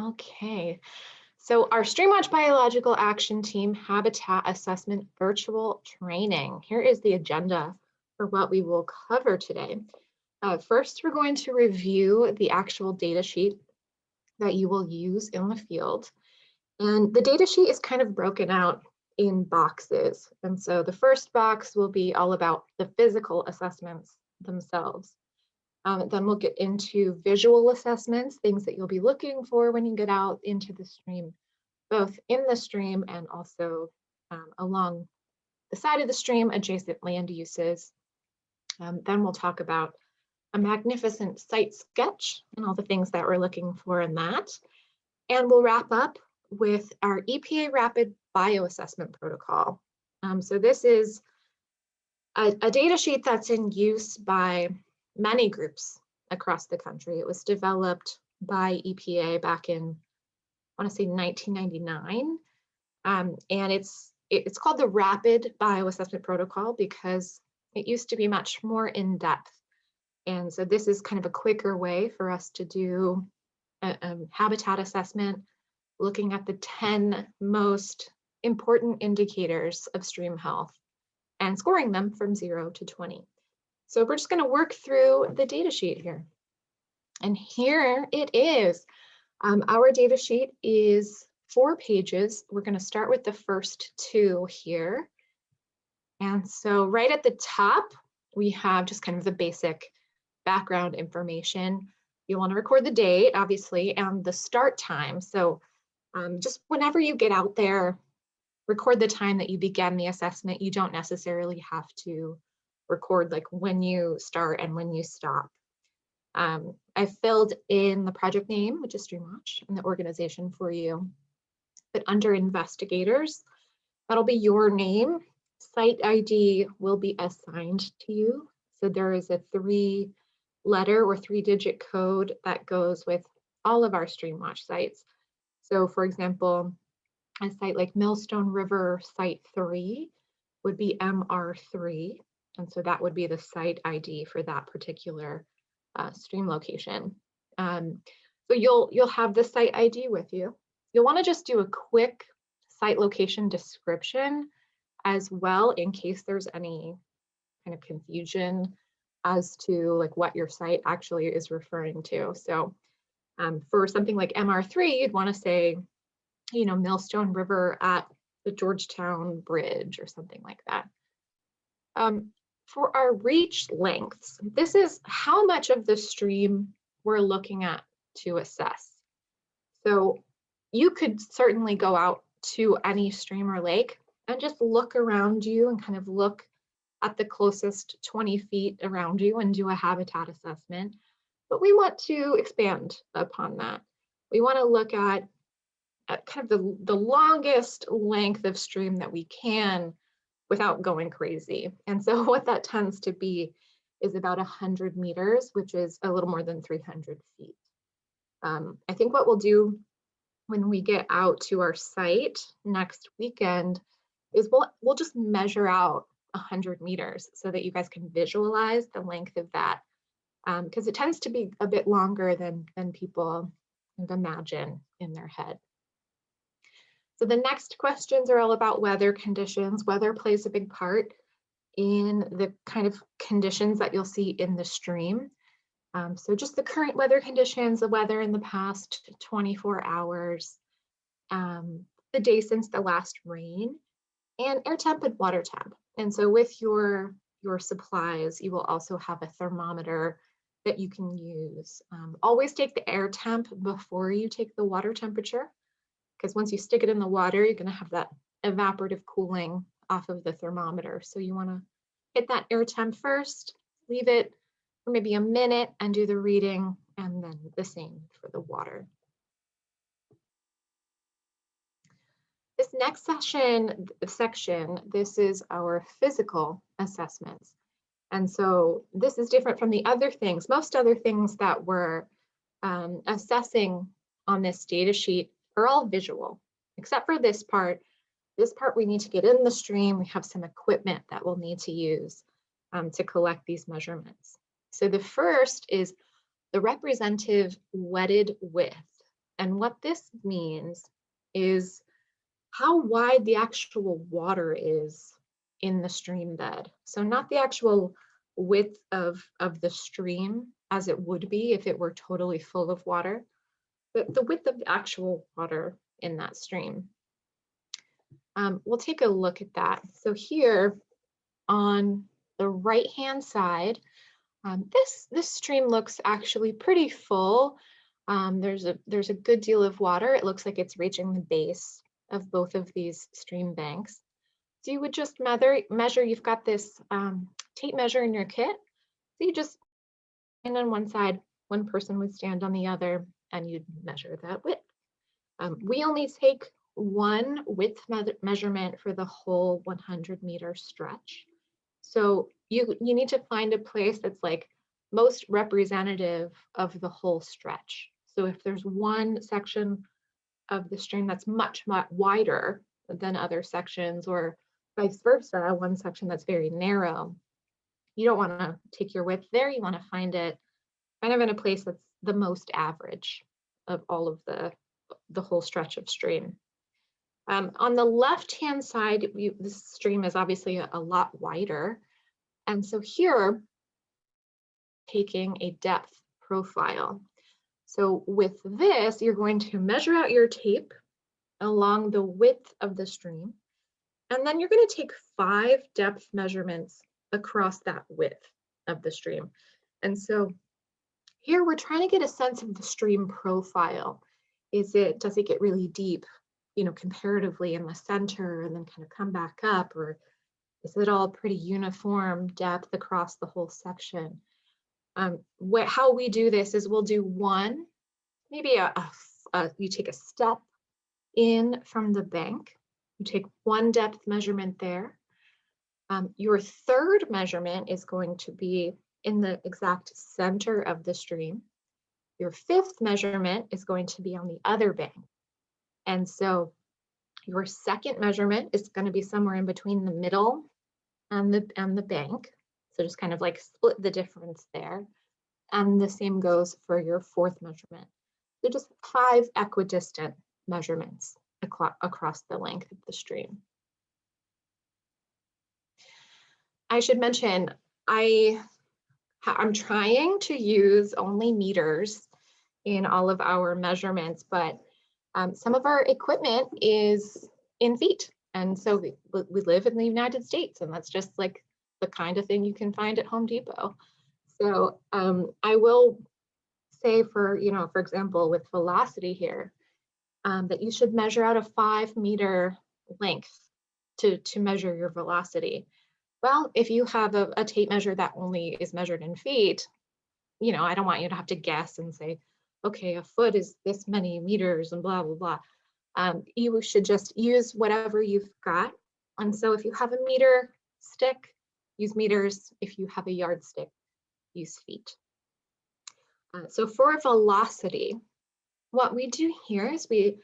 Okay, so our StreamWatch Biological Action Team Habitat Assessment Virtual Training. Here is the agenda for what we will cover today. First, we're going to review the actual data sheet that you will use in the field. And the data sheet is kind of broken out in boxes. And so the first box will be all about the physical assessments themselves. Then we'll get into visual assessments, things that you'll be looking for when you get out into the stream, both in the stream and also along the side of the stream, adjacent land uses. Then we'll talk about a magnificent site sketch and all the things that we're looking for in that. And we'll wrap up with our EPA Rapid Bioassessment Protocol. So this is a data sheet that's in use by many groups across the country. It was developed by EPA back in, I want to say 1999. And it's called the Rapid Bioassessment Protocol because it used to be much more in depth. And so this is kind of a quicker way for us to do a habitat assessment, looking at the 10 most important indicators of stream health and scoring them from 0 to 20. So we're just going to work through the data sheet here. And here it is. Our data sheet is 4 pages. We're going to start with the first 2 here. And so right at the top, we have just kind of the basic background information. You want to record the date, obviously, and the start time. So just whenever you get out there, record the time that you began the assessment. You don't necessarily have to record like when you start and when you stop. I filled in the project name, which is StreamWatch, and the organization for you. But under investigators, that'll be your name. Site ID will be assigned to you. So there is a 3-letter or 3-digit code that goes with all of our StreamWatch sites. So for example, a site like Millstone River Site 3 would be MR3. And so that would be the site ID for that particular stream location. So you'll have the site ID with you. You'll want to just do a quick site location description as well in case there's any kind of confusion as to like what your site actually is referring to. So for something like MR3, you'd want to say, Millstone River at the Georgetown Bridge or something like that. For our reach lengths, this is how much of the stream we're looking at to assess. So you could certainly go out to any stream or lake and just look around you and kind of look at the closest 20 feet around you and do a habitat assessment. But we want to expand upon that. We want to look at kind of the longest length of stream that we can without going crazy. And so what that tends to be is about 100 meters, which is a little more than 300 feet. I think what we'll do when we get out to our site next weekend is we'll just measure out 100 meters so that you guys can visualize the length of that, because it tends to be a bit longer than people kind of imagine in their head. So the next questions are all about weather conditions. Weather plays a big part in the kind of conditions that you'll see in the stream. So just the current weather conditions, the weather in the past 24 hours, the day since the last rain, and air temp and water temp. And so with your supplies, you will also have a thermometer that you can use. Always take the air temp before you take the water temperature, because once you stick it in the water, you're going to have that evaporative cooling off of the thermometer. So you want to hit that air temp first, leave it for maybe a minute and do the reading, and then the same for the water. This next section, this is our physical assessments. And so this is different from the other things. Most other things that we're assessing on this data sheet are all visual, except for this part. This part we need to get in the stream. We have some equipment that we'll need to use to collect these measurements. So the first is the representative wetted width. And what this means is how wide the actual water is in the stream bed. So not the actual width of the stream as it would be if it were totally full of water, but the width of the actual water in that stream. We'll take a look at that. So here on the right-hand side, this stream looks actually pretty full. There's a good deal of water. It looks like it's reaching the base of both of these stream banks. So you would just measure, you've got this tape measure in your kit. So you just stand on one side, one person would stand on the other, and you'd measure that width. We only take one width measurement for the whole 100-meter stretch. So you need to find a place that's like most representative of the whole stretch. So if there's one section of the stream that's much wider than other sections, or vice versa, one section that's very narrow, you don't want to take your width there. You want to find it kind of in a place that's the most average of all of the whole stretch of stream. On the left-hand side, this stream is obviously a lot wider. And so here, taking a depth profile. So with this, you're going to measure out your tape along the width of the stream. And then you're going to take 5 depth measurements across that width of the stream. And so here we're trying to get a sense of the stream profile. Does it get really deep, comparatively in the center and then kind of come back up, or is it all pretty uniform depth across the whole section? How we do this is we'll do one, maybe you take a step in from the bank, you take one depth measurement there. Your third measurement is going to be in the exact center of the stream. Your fifth measurement is going to be on the other bank. And so your second measurement is going to be somewhere in between the middle and the bank. So just kind of like split the difference there. And the same goes for your fourth measurement. So just 5 equidistant measurements across the length of the stream. I should mention, I'm trying to use only meters in all of our measurements, but some of our equipment is in feet. And so we live in the United States, and that's just like the kind of thing you can find at Home Depot. So I will say for example, with velocity here, that you should measure out a 5-meter length to measure your velocity. Well, if you have a tape measure that only is measured in feet, I don't want you to have to guess and say, okay, a foot is this many meters and blah, blah, blah. You should just use whatever you've got. And so if you have a meter stick, use meters. If you have a yardstick, use feet. So for velocity, what we do here is we,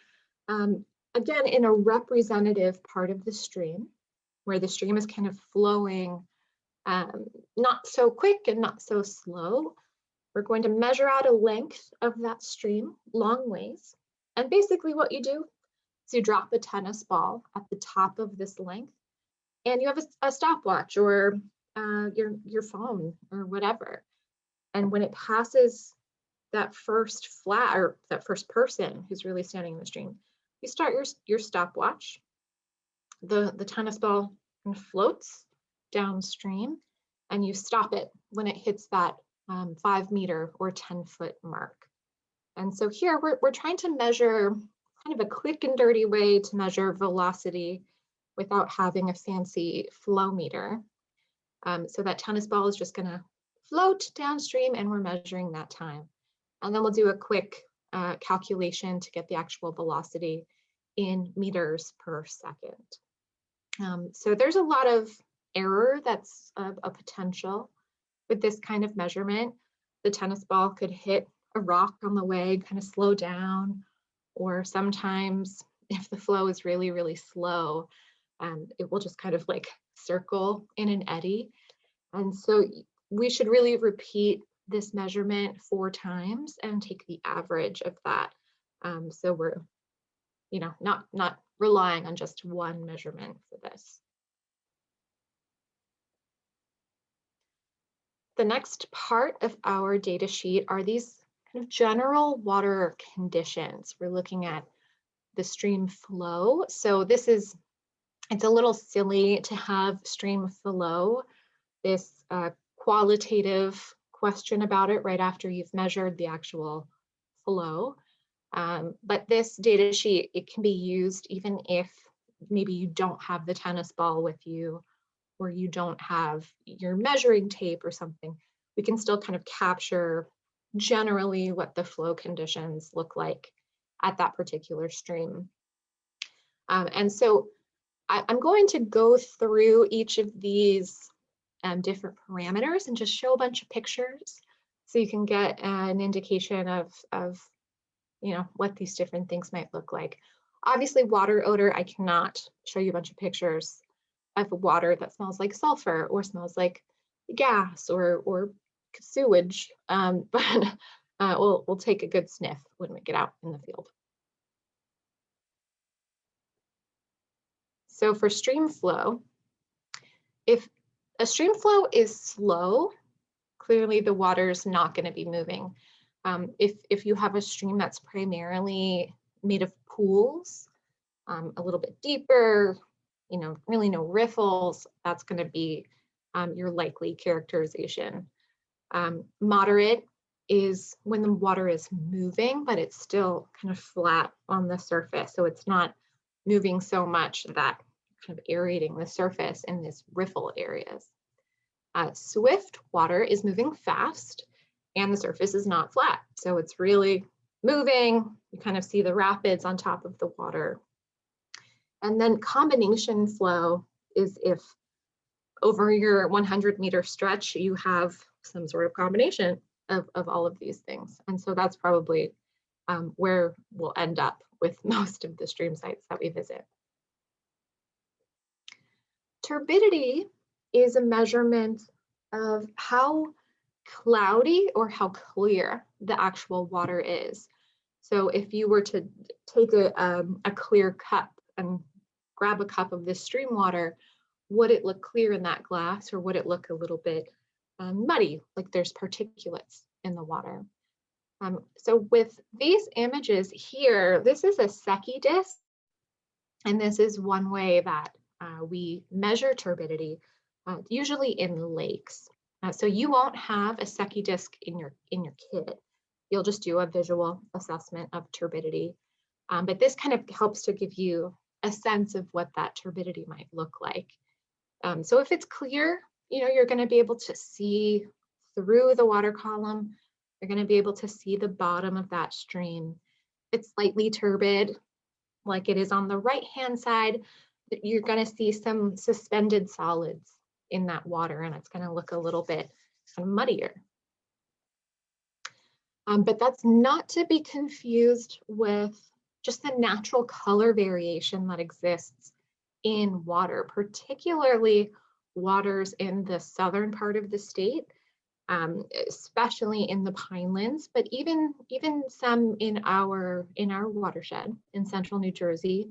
again, in a representative part of the stream, where the stream is kind of flowing not so quick and not so slow, we're going to measure out a length of that stream, long ways. And basically what you do is you drop a tennis ball at the top of this length, and you have a stopwatch or your phone or whatever. And when it passes that first flat, or that first person who's really standing in the stream, you start your stopwatch. The tennis ball floats downstream, and you stop it when it hits that 5-meter or 10-foot mark. And so here we're trying to measure kind of a quick and dirty way to measure velocity without having a fancy flow meter. So that tennis ball is just going to float downstream, and we're measuring that time. And then we'll do a quick calculation to get the actual velocity in meters per second. So there's a lot of error that's a potential with this kind of measurement. The tennis ball could hit a rock on the way, kind of slow down, or sometimes if the flow is really, really slow, it will just kind of like circle in an eddy. And so we should really repeat this measurement 4 times and take the average of that So we're, not relying on just one measurement for this. The next part of our data sheet are these kind of general water conditions. We're looking at the stream flow. So it's a little silly to have stream flow, this qualitative question about it right after you've measured the actual flow. But this data sheet, it can be used even if maybe you don't have the tennis ball with you, or you don't have your measuring tape or something. We can still kind of capture generally what the flow conditions look like at that particular stream. And so I'm going to go through each of these different parameters and just show a bunch of pictures so you can get an indication of what these different things might look like. Obviously, water odor, I cannot show you a bunch of pictures of water that smells like sulfur or smells like gas or sewage, but we'll take a good sniff when we get out in the field. So for stream flow, if a stream flow is slow, clearly the water is not going to be moving. If you have a stream that's primarily made of pools, a little bit deeper, really no riffles, that's going to be your likely characterization. Moderate is when the water is moving, but it's still kind of flat on the surface. So it's not moving so much that kind of aerating the surface in these riffle areas. Swift water is moving fast and the surface is not flat. So it's really moving. You kind of see the rapids on top of the water. And then combination flow is if over your 100-meter stretch, you have some sort of combination of all of these things. And so that's probably where we'll end up with most of the stream sites that we visit. Turbidity is a measurement of how cloudy or how clear the actual water is. So if you were to take a clear cup and grab a cup of this stream water, would it look clear in that glass, or would it look a little bit muddy, like there's particulates in the water? So with these images here, this is a Secchi disc, and this is one way that we measure turbidity, usually in lakes. So you won't have a Secchi disc in your kit. You'll just do a visual assessment of turbidity. But this kind of helps to give you a sense of what that turbidity might look like. So if it's clear, you're going to be able to see through the water column. You're going to be able to see the bottom of that stream. If it's slightly turbid, like it is on the right-hand side, you're going to see some suspended solids in that water, and it's going to look a little bit muddier. But that's not to be confused with just the natural color variation that exists in water, particularly waters in the southern part of the state, especially in the pinelands, but even some in our watershed in central New Jersey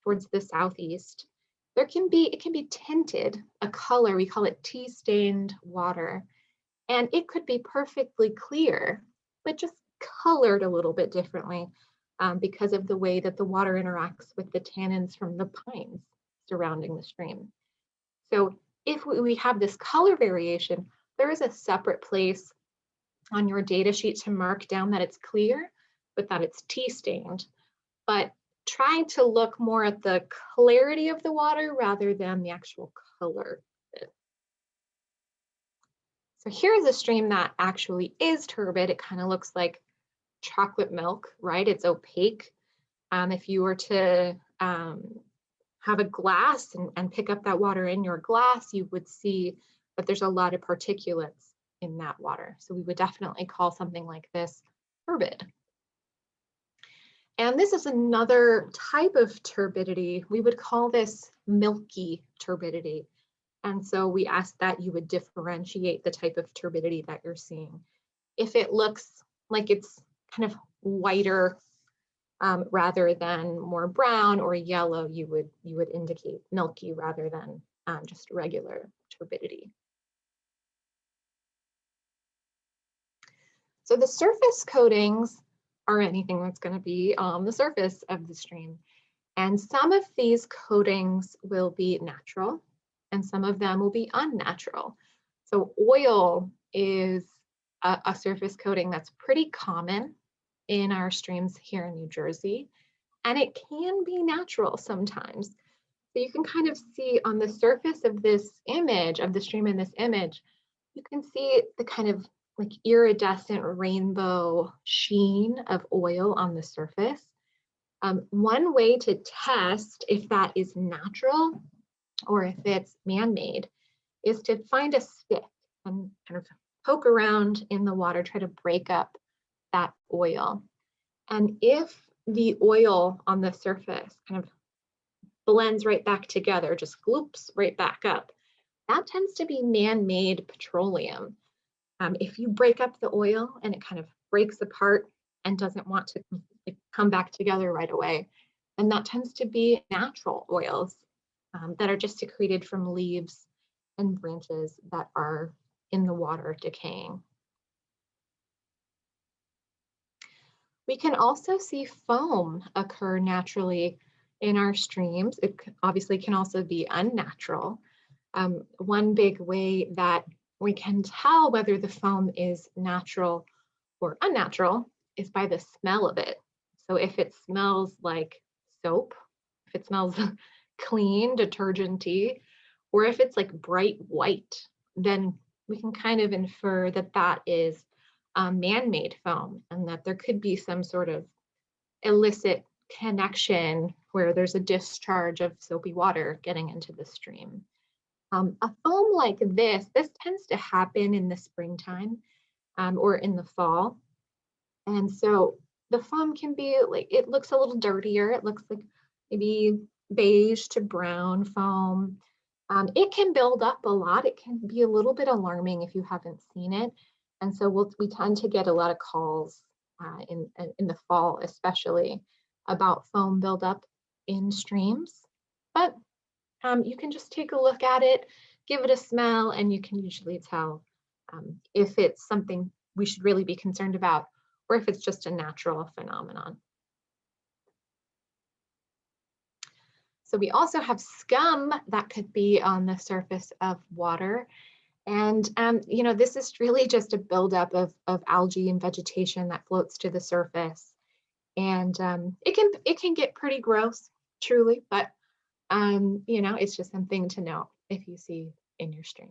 towards the southeast. It can be tinted a color. We call it tea-stained water, and it could be perfectly clear, but just colored a little bit differently because of the way that the water interacts with the tannins from the pines surrounding the stream. So if we have this color variation, there is a separate place on your data sheet to mark down that it's clear, but that it's tea-stained. But trying to look more at the clarity of the water rather than the actual color. So here's a stream that actually is turbid. It kind of looks like chocolate milk, right? It's opaque. If you were to have a glass and pick up that water in your glass, you would see that there's a lot of particulates in that water. So we would definitely call something like this turbid. And this is another type of turbidity. We would call this milky turbidity. And so we ask that you would differentiate the type of turbidity that you're seeing. If it looks like it's kind of whiter, rather than more brown or yellow, you would indicate milky rather than just regular turbidity. So the surface coatings are anything that's going to be on the surface of the stream. And some of these coatings will be natural and some of them will be unnatural. So oil is a surface coating that's pretty common in our streams here in New Jersey, and it can be natural sometimes. So you can kind of see on the surface of this image, of the stream in this image, you can see the kind of like iridescent rainbow sheen of oil on the surface. One way to test if that is natural or if it's man-made is to find a stick and kind of poke around in the water, try to break up that oil. And if the oil on the surface kind of blends right back together, just gloops right back up, that tends to be man-made petroleum. If you break up the oil and it kind of breaks apart and doesn't want to come back together right away, then that tends to be natural oils that are just secreted from leaves and branches that are in the water decaying. We can also see foam occur naturally in our streams. It obviously can also be unnatural. One big way that we can tell whether the foam is natural or unnatural is by the smell of it. So if it smells like soap, if it smells clean, detergent-y, or if it's like bright white, then we can kind of infer that that is man-made foam and that there could be some sort of illicit connection where there's a discharge of soapy water getting into the stream. A foam like this tends to happen in the springtime or in the fall. And so the foam can be like, it looks a little dirtier. It looks like maybe beige to brown foam. It can build up a lot. It can be a little bit alarming if you haven't seen it. And so we tend to get a lot of calls in the fall, especially about foam buildup in streams. But you can just take a look at it, give it a smell, and you can usually tell if it's something we should really be concerned about or if it's just a natural phenomenon. So we also have scum that could be on the surface of water. And you know, this is really just a buildup of algae and vegetation that floats to the surface. And it can get pretty gross, truly, but you know, it's just something to know if you see in your stream.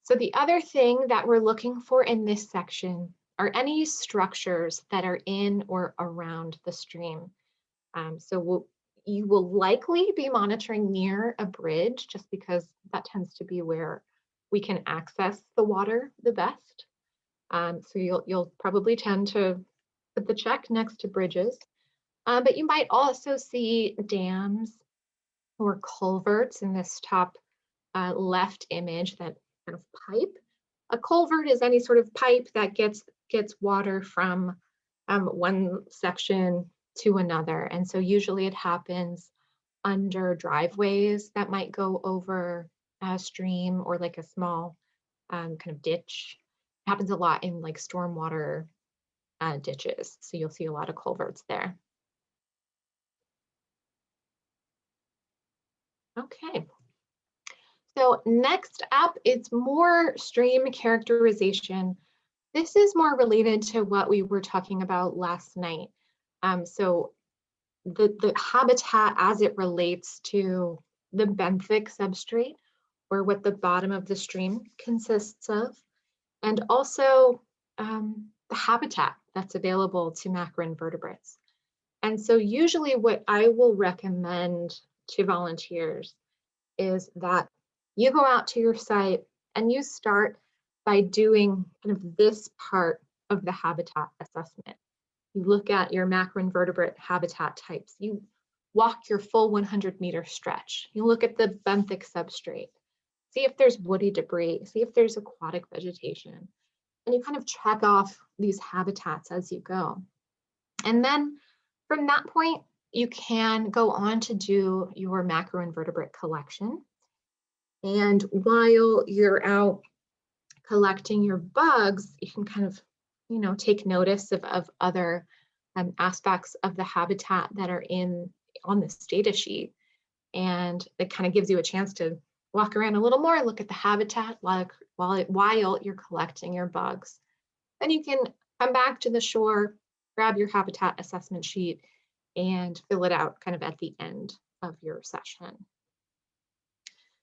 So the other thing that we're looking for in this section are any structures that are in or around the stream. You will likely be monitoring near a bridge just because that tends to be where we can access the water the best. So you'll probably tend to put the check next to bridges. But you might also see dams or culverts in this top left image, that kind of pipe. A culvert is any sort of pipe that gets water from one section to another. And so usually it happens under driveways that might go over a stream or like a small kind of ditch. It happens a lot in like stormwater ditches. So you'll see a lot of culverts there. Okay. So next up, it's more stream characterization. This is more related to what we were talking about last night. So the habitat as it relates to the benthic substrate, or what the bottom of the stream consists of, and also the habitat that's available to macroinvertebrates. And so usually what I will recommend to volunteers is that you go out to your site and you start by doing kind of this part of the habitat assessment. You look at your macroinvertebrate habitat types. You walk your full 100-meter stretch. You look at the benthic substrate. See if there's woody debris. See if there's aquatic vegetation. And you kind of check off these habitats as you go. And then from that point, you can go on to do your macroinvertebrate collection. And while you're out collecting your bugs, you can kind of, take notice of other aspects of the habitat that are on this data sheet. And it kind of gives you a chance to walk around a little more, look at the habitat while you're collecting your bugs. Then you can come back to the shore, grab your habitat assessment sheet, and fill it out kind of at the end of your session.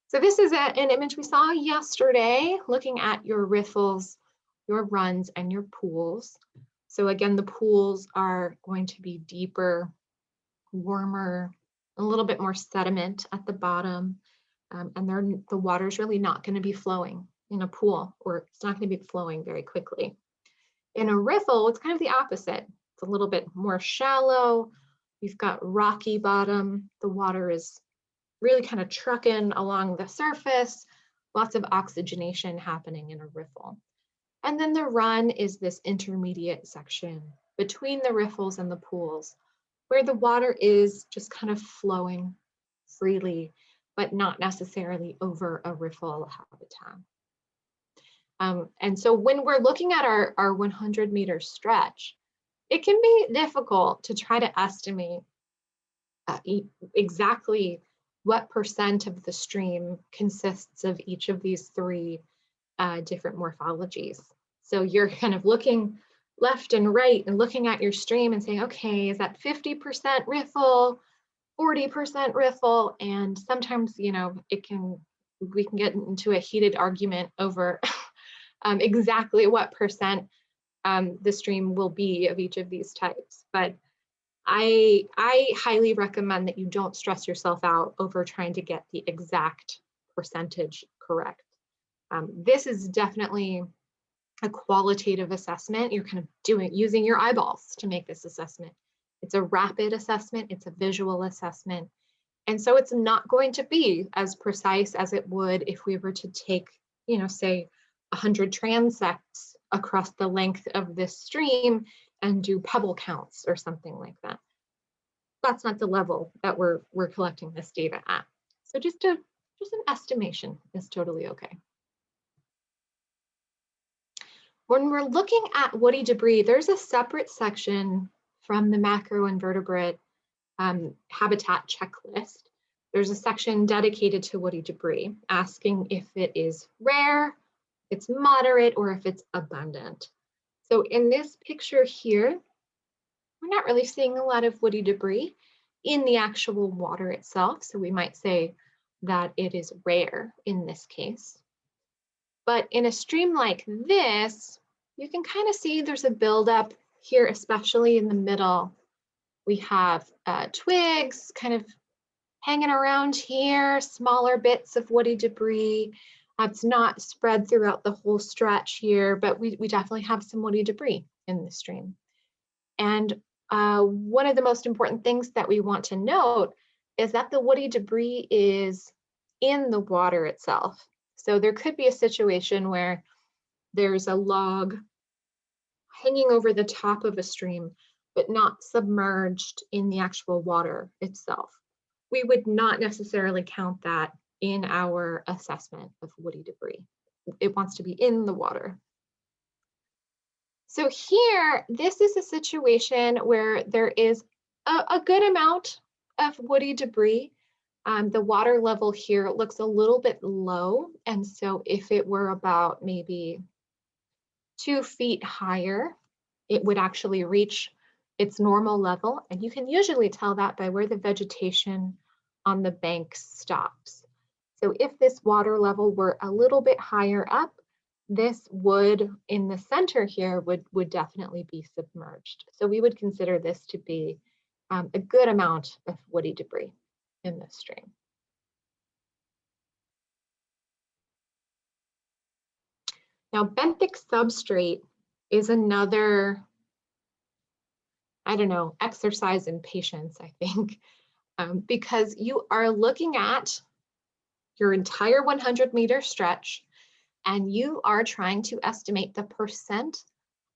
So this is an image we saw yesterday, looking at your riffles, your runs, and your pools. So again, the pools are going to be deeper, warmer, a little bit more sediment at the bottom, and the water's really not going to be flowing in a pool, or it's not going to be flowing very quickly. In a riffle, it's kind of the opposite. It's a little bit more shallow. You've got rocky bottom. The water is really kind of trucking along the surface, lots of oxygenation happening in a riffle. And then the run is this intermediate section between the riffles and the pools, where the water is just kind of flowing freely, but not necessarily over a riffle habitat. And so when we're looking at our 100-meter stretch, it can be difficult to try to estimate exactly what % of the stream consists of each of these three different morphologies. So you're kind of looking left and right and looking at your stream and saying, okay, is that 50% riffle, 40% riffle? And sometimes, we can get into a heated argument over exactly what % the stream will be of each of these types. But I highly recommend that you don't stress yourself out over trying to get the exact percentage correct. This is definitely a qualitative assessment. You're kind of using your eyeballs to make this assessment. It's a rapid assessment, it's a visual assessment. And so it's not going to be as precise as it would if we were to take, say 100 transects across the length of this stream and do pebble counts or something like that. That's not the level that we're collecting this data at. So just an estimation is totally okay. When we're looking at woody debris, there's a separate section from the macroinvertebrate habitat checklist. There's a section dedicated to woody debris, asking if it is rare, if it's moderate, or if it's abundant. So in this picture here, we're not really seeing a lot of woody debris in the actual water itself. So we might say that it is rare in this case. But in a stream like this, you can kind of see there's a buildup here, especially in the middle. We have twigs kind of hanging around here, smaller bits of woody debris. It's not spread throughout the whole stretch here, but we definitely have some woody debris in the stream. And one of the most important things that we want to note is that the woody debris is in the water itself. So there could be a situation where there's a log hanging over the top of a stream, but not submerged in the actual water itself. We would not necessarily count that in our assessment of woody debris. It wants to be in the water. So here, this is a situation where there is a good amount of woody debris. The water level here looks a little bit low. And so if it were about maybe 2 feet higher, it would actually reach its normal level. And you can usually tell that by where the vegetation on the bank stops. So if this water level were a little bit higher up, this wood in the center here would definitely be submerged. So we would consider this to be a good amount of woody debris in this stream. Now, benthic substrate is another, exercise in patience, I think, because you are looking at your entire 100-meter stretch. and you are trying to estimate the percent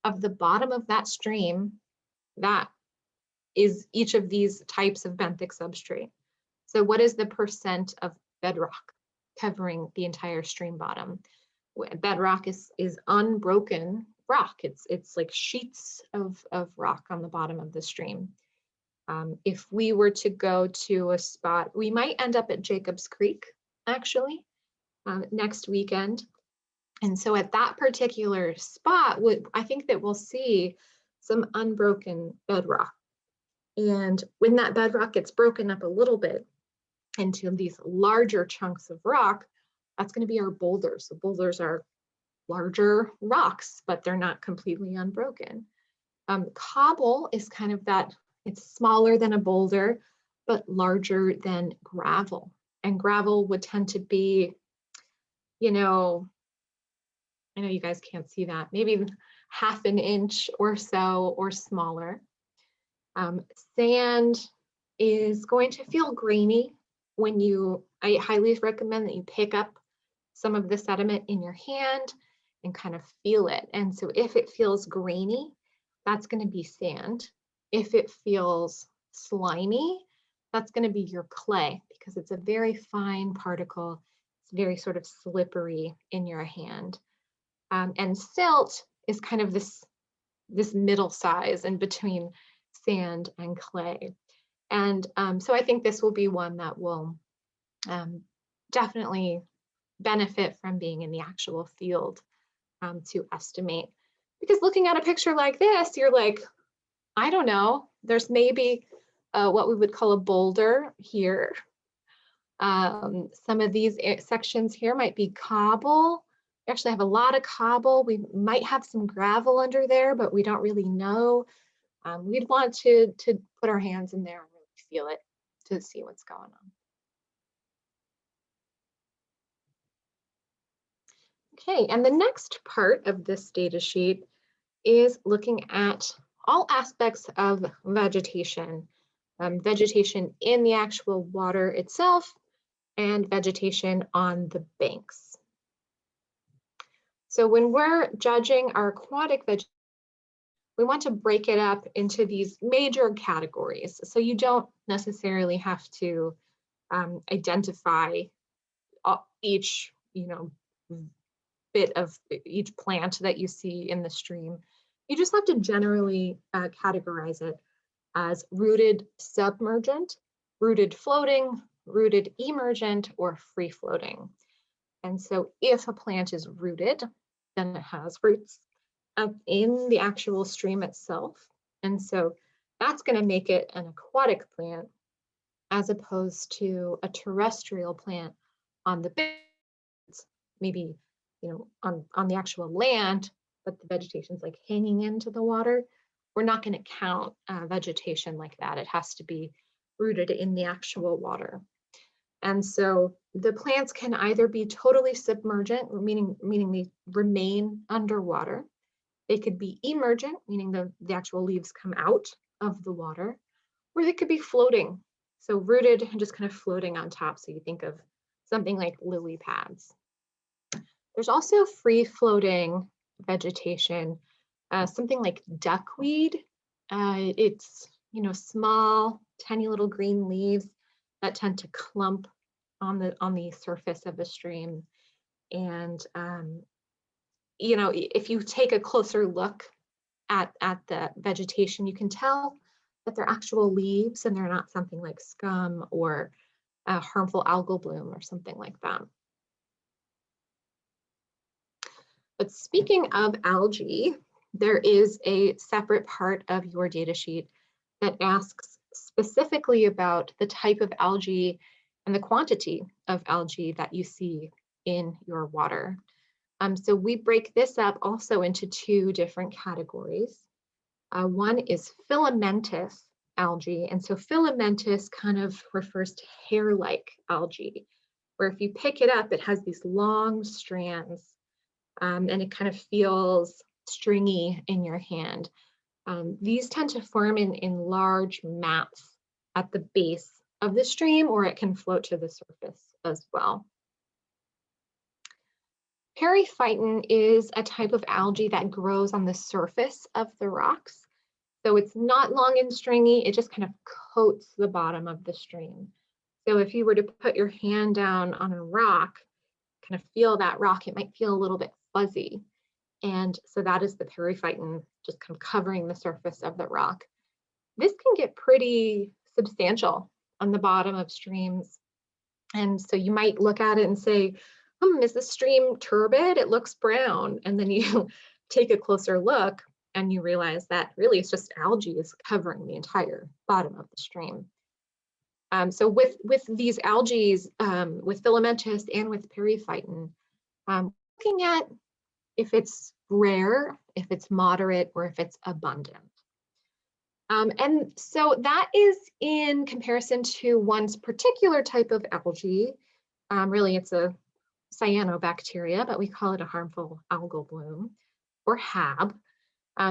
of the bottom of that stream that is each of these types of benthic substrate. So what is the percent of bedrock covering the entire stream bottom? Bedrock is unbroken rock. It's like sheets of rock on the bottom of the stream. If we were to go to a spot, we might end up at Jacobs Creek, actually, next weekend. And so at that particular spot, I think that we'll see some unbroken bedrock. And when that bedrock gets broken up a little bit into these larger chunks of rock, that's going to be our boulders. So boulders are larger rocks, but they're not completely unbroken. Cobble is kind of that, it's smaller than a boulder, but larger than gravel. And gravel would tend to be, I know you guys can't see that, maybe half an inch or so or smaller. Sand is going to feel grainy when I highly recommend that you pick up some of the sediment in your hand and kind of feel it. And so if it feels grainy, that's going to be sand. If it feels slimy, that's going to be your clay, because it's a very fine particle. It's very sort of slippery in your hand. And silt is kind of this middle size in between sand and clay. And so I think this will be one that will definitely benefit from being in the actual field to estimate. Because looking at a picture like this, you're like, I don't know, there's maybe what we would call a boulder here. Some of these sections here might be cobble. We actually have a lot of cobble. We might have some gravel under there, but we don't really know. We'd want to put our hands in there and really feel it to see what's going on. Okay, and the next part of this data sheet is looking at all aspects of vegetation. Vegetation in the actual water itself and vegetation on the banks. So when we're judging our aquatic vegetation, we want to break it up into these major categories. So you don't necessarily have to identify each, bit of each plant that you see in the stream. You just have to generally categorize it as rooted submergent, rooted floating, rooted emergent, or free floating. And so if a plant is rooted, then it has roots up in the actual stream itself. And so that's going to make it an aquatic plant as opposed to a terrestrial plant on the banks, maybe on the actual land, but the vegetation's like hanging into the water. We're not going to count vegetation like that. It has to be rooted in the actual water. And so the plants can either be totally submergent, meaning they remain underwater. They could be emergent, meaning the actual leaves come out of the water, or they could be floating. So rooted and just kind of floating on top. So you think of something like lily pads. There's also free floating vegetation, something like duckweed. It's small, tiny little green leaves that tend to clump on the surface of a stream. And if you take a closer look at the vegetation, you can tell that they're actual leaves and they're not something like scum or harmful algal bloom or something like that. But speaking of algae, there is a separate part of your data sheet that asks specifically about the type of algae and the quantity of algae that you see in your water. So we break this up also into two different categories. One is filamentous algae. And so filamentous kind of refers to hair-like algae, where if you pick it up, it has these long strands. And it kind of feels stringy in your hand. These tend to form in large mats at the base of the stream, or it can float to the surface as well. Periphyton is a type of algae that grows on the surface of the rocks. So it's not long and stringy, it just kind of coats the bottom of the stream. So if you were to put your hand down on a rock, kind of feel that rock, it might feel a little bit fuzzy. And so that is the periphyton, just kind of covering the surface of the rock. This can get pretty substantial on the bottom of streams. And so you might look at it and say, is the stream turbid? It looks brown. And then you take a closer look and you realize that really it's just algae is covering the entire bottom of the stream. So with these algae, with filamentous and with periphyton, looking at if it's rare, if it's moderate, or if it's abundant. And so that is in comparison to one's particular type of algae. Really, it's a cyanobacteria, but we call it a harmful algal bloom, or HAB.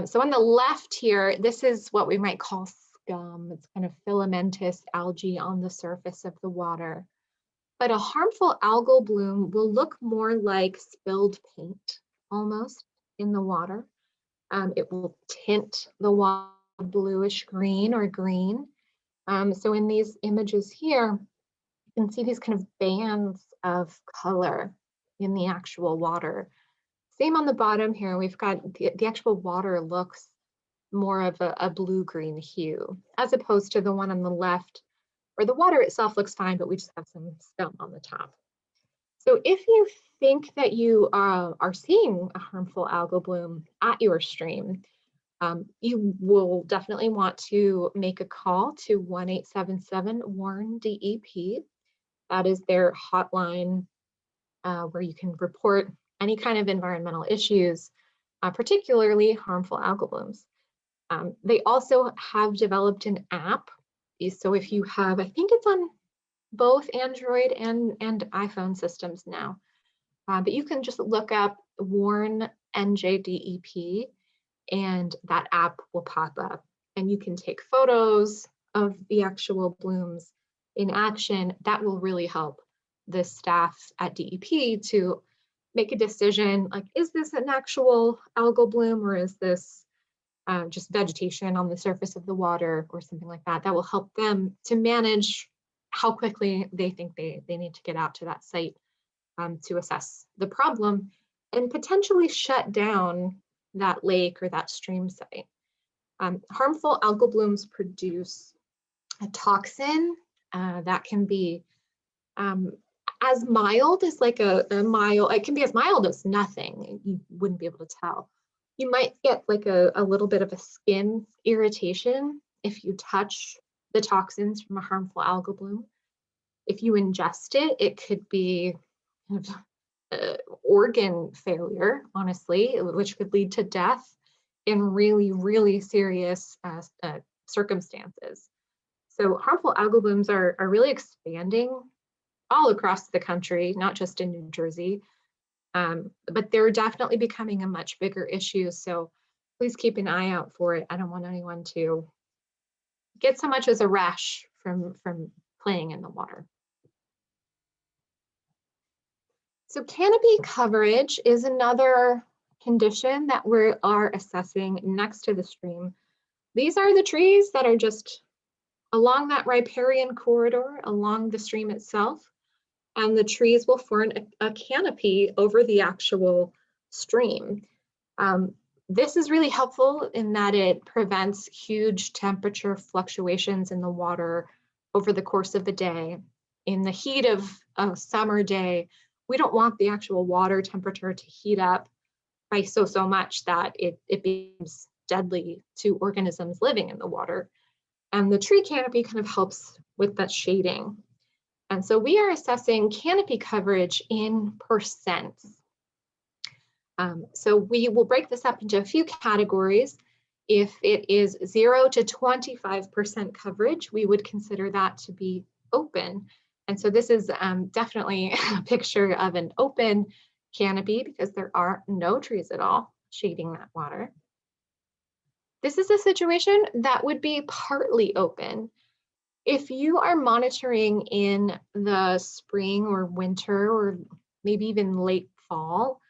So on the left here, this is what we might call scum. It's kind of filamentous algae on the surface of the water. But a harmful algal bloom will look more like spilled paint almost in the water. It will tint the water bluish green or green. So in these images here, you can see these kind of bands of color in the actual water. Same on the bottom here, we've got the actual water looks more of a blue-green hue, as opposed to the one on the left, where the water itself looks fine, but we just have some scum on the top. So if you think that you are seeing a harmful algal bloom at your stream, you will definitely want to make a call to 1-877-WARN-DEP. That is their hotline where you can report any kind of environmental issues, particularly harmful algal blooms. They also have developed an app. So if you have, I think it's on both Android and iPhone systems now, but you can just look up WARN NJDEP and that app will pop up and you can take photos of the actual blooms in action. That will really help the staff at DEP to make a decision, like, is this an actual algal bloom or is this just vegetation on the surface of the water or something like that? That will help them to manage how quickly they think they need to get out to that site to assess the problem and potentially shut down that lake or that stream site. Harmful algal blooms produce a toxin that can be as mild as like a mild, it can be as mild as nothing. You wouldn't be able to tell. You might get like a little bit of a skin irritation if you touch the toxins from a harmful algal bloom. If you ingest it, it could be kind of organ failure, honestly, which could lead to death in really, really serious circumstances. So harmful algal blooms are really expanding all across the country, not just in New Jersey, but they're definitely becoming a much bigger issue. So please keep an eye out for it. I don't want anyone to get so much as a rash from playing in the water. So canopy coverage is another condition that we are assessing next to the stream. These are the trees that are just along that riparian corridor, along the stream itself, and the trees will form a canopy over the actual stream. This is really helpful in that it prevents huge temperature fluctuations in the water over the course of the day. In the heat of a summer day, we don't want the actual water temperature to heat up by so much that it becomes deadly to organisms living in the water. And the tree canopy kind of helps with that shading. And so we are assessing canopy coverage in percents. So we will break this up into a few categories. If it is 0 to 25% coverage, we would consider that to be open. And so this is definitely a picture of an open canopy because there are no trees at all shading that water. This is a situation that would be partly open. If you are monitoring in the spring or winter or maybe even late fall,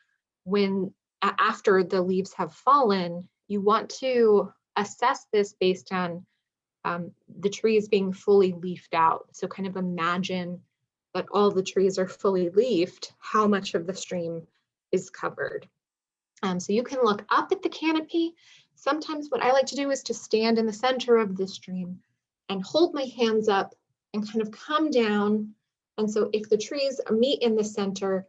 after the leaves have fallen, you want to assess this based on the trees being fully leafed out. So kind of imagine that all the trees are fully leafed, how much of the stream is covered. So you can look up at the canopy. Sometimes what I like to do is to stand in the center of the stream and hold my hands up and kind of come down. And so if the trees meet in the center,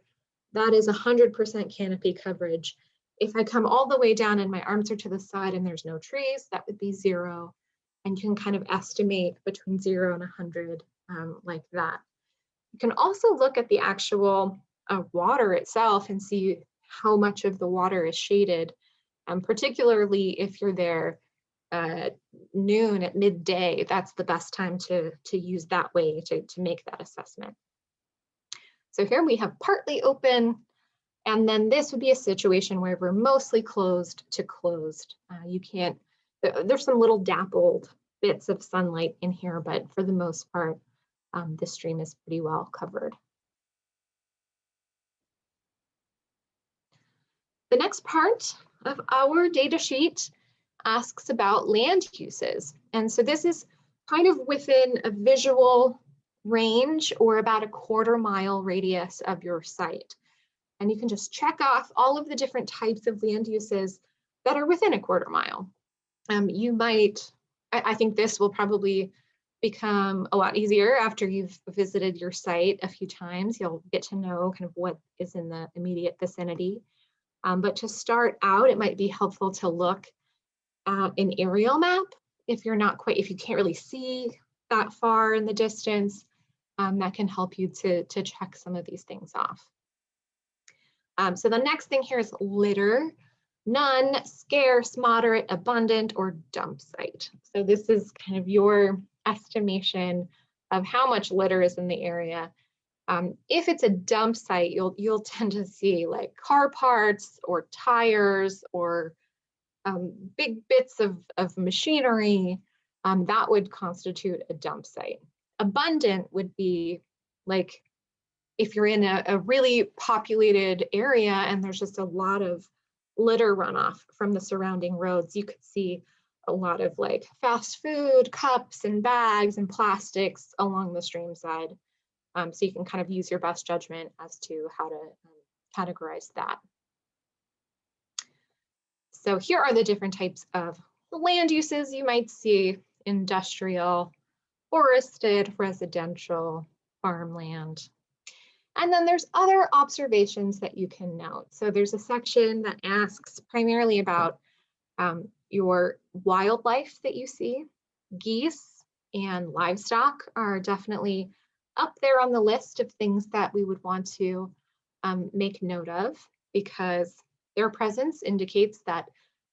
that is 100% canopy coverage. If I come all the way down and my arms are to the side and there's no trees, that would be 0. And you can kind of estimate between 0 and 100 like that. You can also look at the actual water itself and see how much of the water is shaded, particularly if you're there noon at midday. That's the best time to use that way to make that assessment. So here we have partly open, and then this would be a situation where we're mostly closed to closed. You can't, there's some little dappled bits of sunlight in here, but for the most part, the stream is pretty well covered. The next part of our data sheet asks about land uses. And so this is kind of within a visual range or about a 1/4 mile radius of your site. And you can just check off all of the different types of land uses that are within a 1/4 mile. You might, I think this will probably become a lot easier after you've visited your site a few times. You'll get to know kind of what is in the immediate vicinity. But to start out, it might be helpful to look at an aerial map if you can't really see that far in the distance. That can help you to check some of these things off. So the next thing here is litter: none, scarce, moderate, abundant, or dump site. So this is kind of your estimation of how much litter is in the area. If it's a dump site, you'll tend to see like car parts or tires or big bits of machinery. That would constitute a dump site. Abundant would be like if you're in a really populated area and there's just a lot of litter runoff from the surrounding roads. You could see a lot of like fast food cups and bags and plastics along the stream side. So you can kind of use your best judgment as to how to categorize that. So here are the different types of land uses you might see: industrial, forested, residential, farmland. And then there's other observations that you can note. So there's a section that asks primarily about your wildlife that you see. Geese and livestock are definitely up there on the list of things that we would want to make note of, because their presence indicates that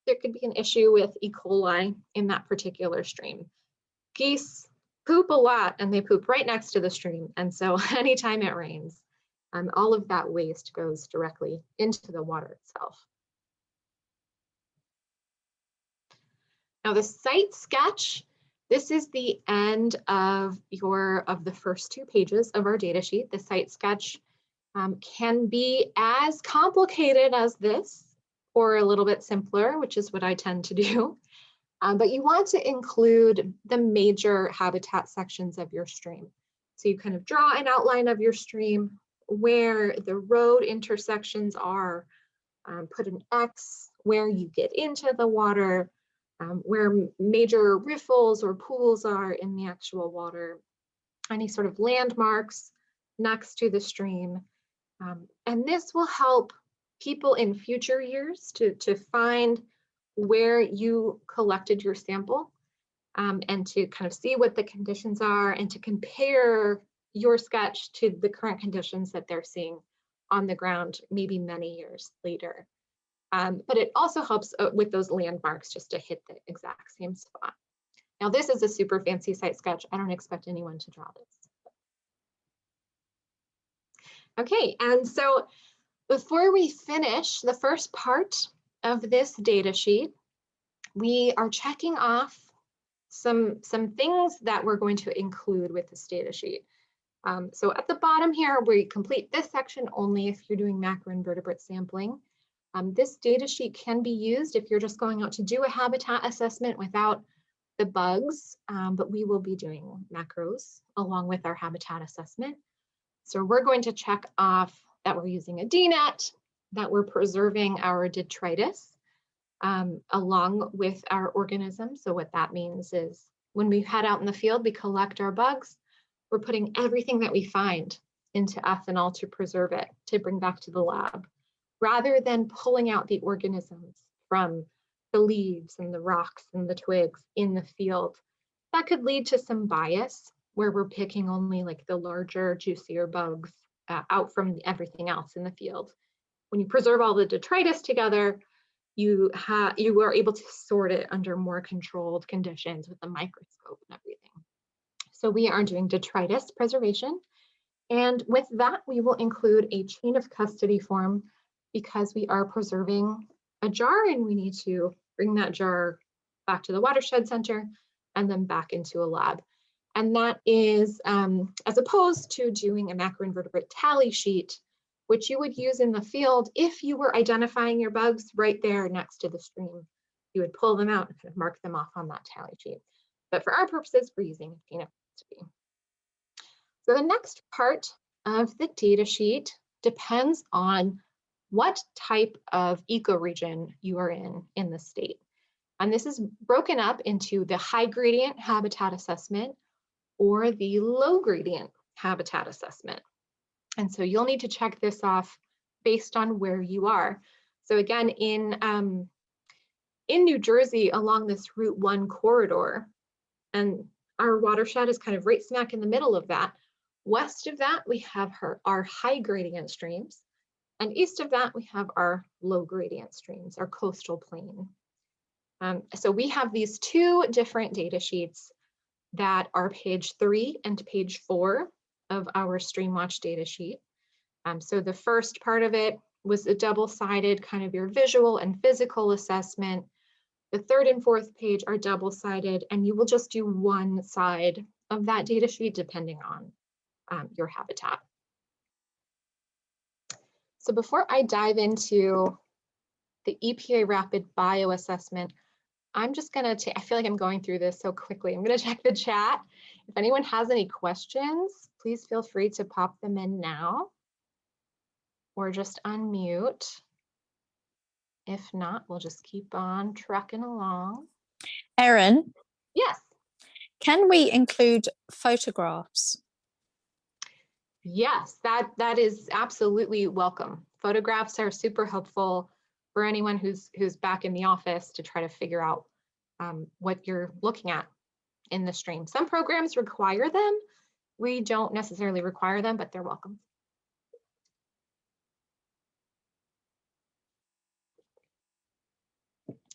there could be an issue with E. coli in that particular stream. Geese poop a lot and they poop right next to the stream. And so anytime it rains, all of that waste goes directly into the water itself. Now the site sketch, this is the end of the first 2 pages of our data sheet. The site sketch can be as complicated as this or a little bit simpler, which is what I tend to do. But you want to include the major habitat sections of your stream. So you kind of draw an outline of your stream, where the road intersections are, put an X where you get into the water, where major riffles or pools are in the actual water, any sort of landmarks next to the stream. And this will help people in future years to find where you collected your sample, and to kind of see what the conditions are and to compare your sketch to the current conditions that they're seeing on the ground, maybe many years later. But it also helps with those landmarks just to hit the exact same spot. Now this is a super fancy site sketch. I don't expect anyone to draw this. Okay, and so before we finish the first part of this data sheet, we are checking off some things that we're going to include with this data sheet. So at the bottom here, we complete this section only if you're doing macroinvertebrate sampling. This data sheet can be used if you're just going out to do a habitat assessment without the bugs, but we will be doing macros along with our habitat assessment. So we're going to check off that we're using a DNet, that we're preserving our detritus along with our organisms. So what that means is when we head out in the field, we collect our bugs, we're putting everything that we find into ethanol to preserve it, to bring back to the lab, rather than pulling out the organisms from the leaves and the rocks and the twigs in the field. That could lead to some bias where we're picking only like the larger, juicier bugs out from everything else in the field. When you preserve all the detritus together, you are able to sort it under more controlled conditions with a microscope and everything. So we are doing detritus preservation. And with that, we will include a chain of custody form because we are preserving a jar and we need to bring that jar back to the watershed center and then back into a lab. And that is as opposed to doing a macroinvertebrate tally sheet, which you would use in the field if you were identifying your bugs right there next to the stream. You would pull them out and kind of mark them off on that tally sheet. But for our purposes, we're using a chain of custody. So the next part of the data sheet depends on what type of ecoregion you are in the state. And this is broken up into the high gradient habitat assessment or the low gradient habitat assessment. And so you'll need to check this off based on where you are. So again, in New Jersey along this Route 1 corridor, and our watershed is kind of right smack in the middle of that. West of that, we have our high gradient streams. And east of that, we have our low gradient streams, our coastal plain. So we have these two different data sheets that are page 3 and page 4 of our StreamWatch data sheet. So the first part of it was a double-sided kind of your visual and physical assessment. The third and fourth page are double-sided, and you will just do one side of that data sheet depending on your habitat. So before I dive into the EPA Rapid Bioassessment, I'm just gonna I feel like I'm going through this so quickly. I'm gonna check the chat. If anyone has any questions, please feel free to pop them in now or just unmute. If not, we'll just keep on trucking along. Erin? Yes. Can we include photographs? Yes, that is absolutely welcome. Photographs are super helpful for anyone who's back in the office to try to figure out what you're looking at in the stream. Some programs require them. We don't necessarily require them, but they're welcome.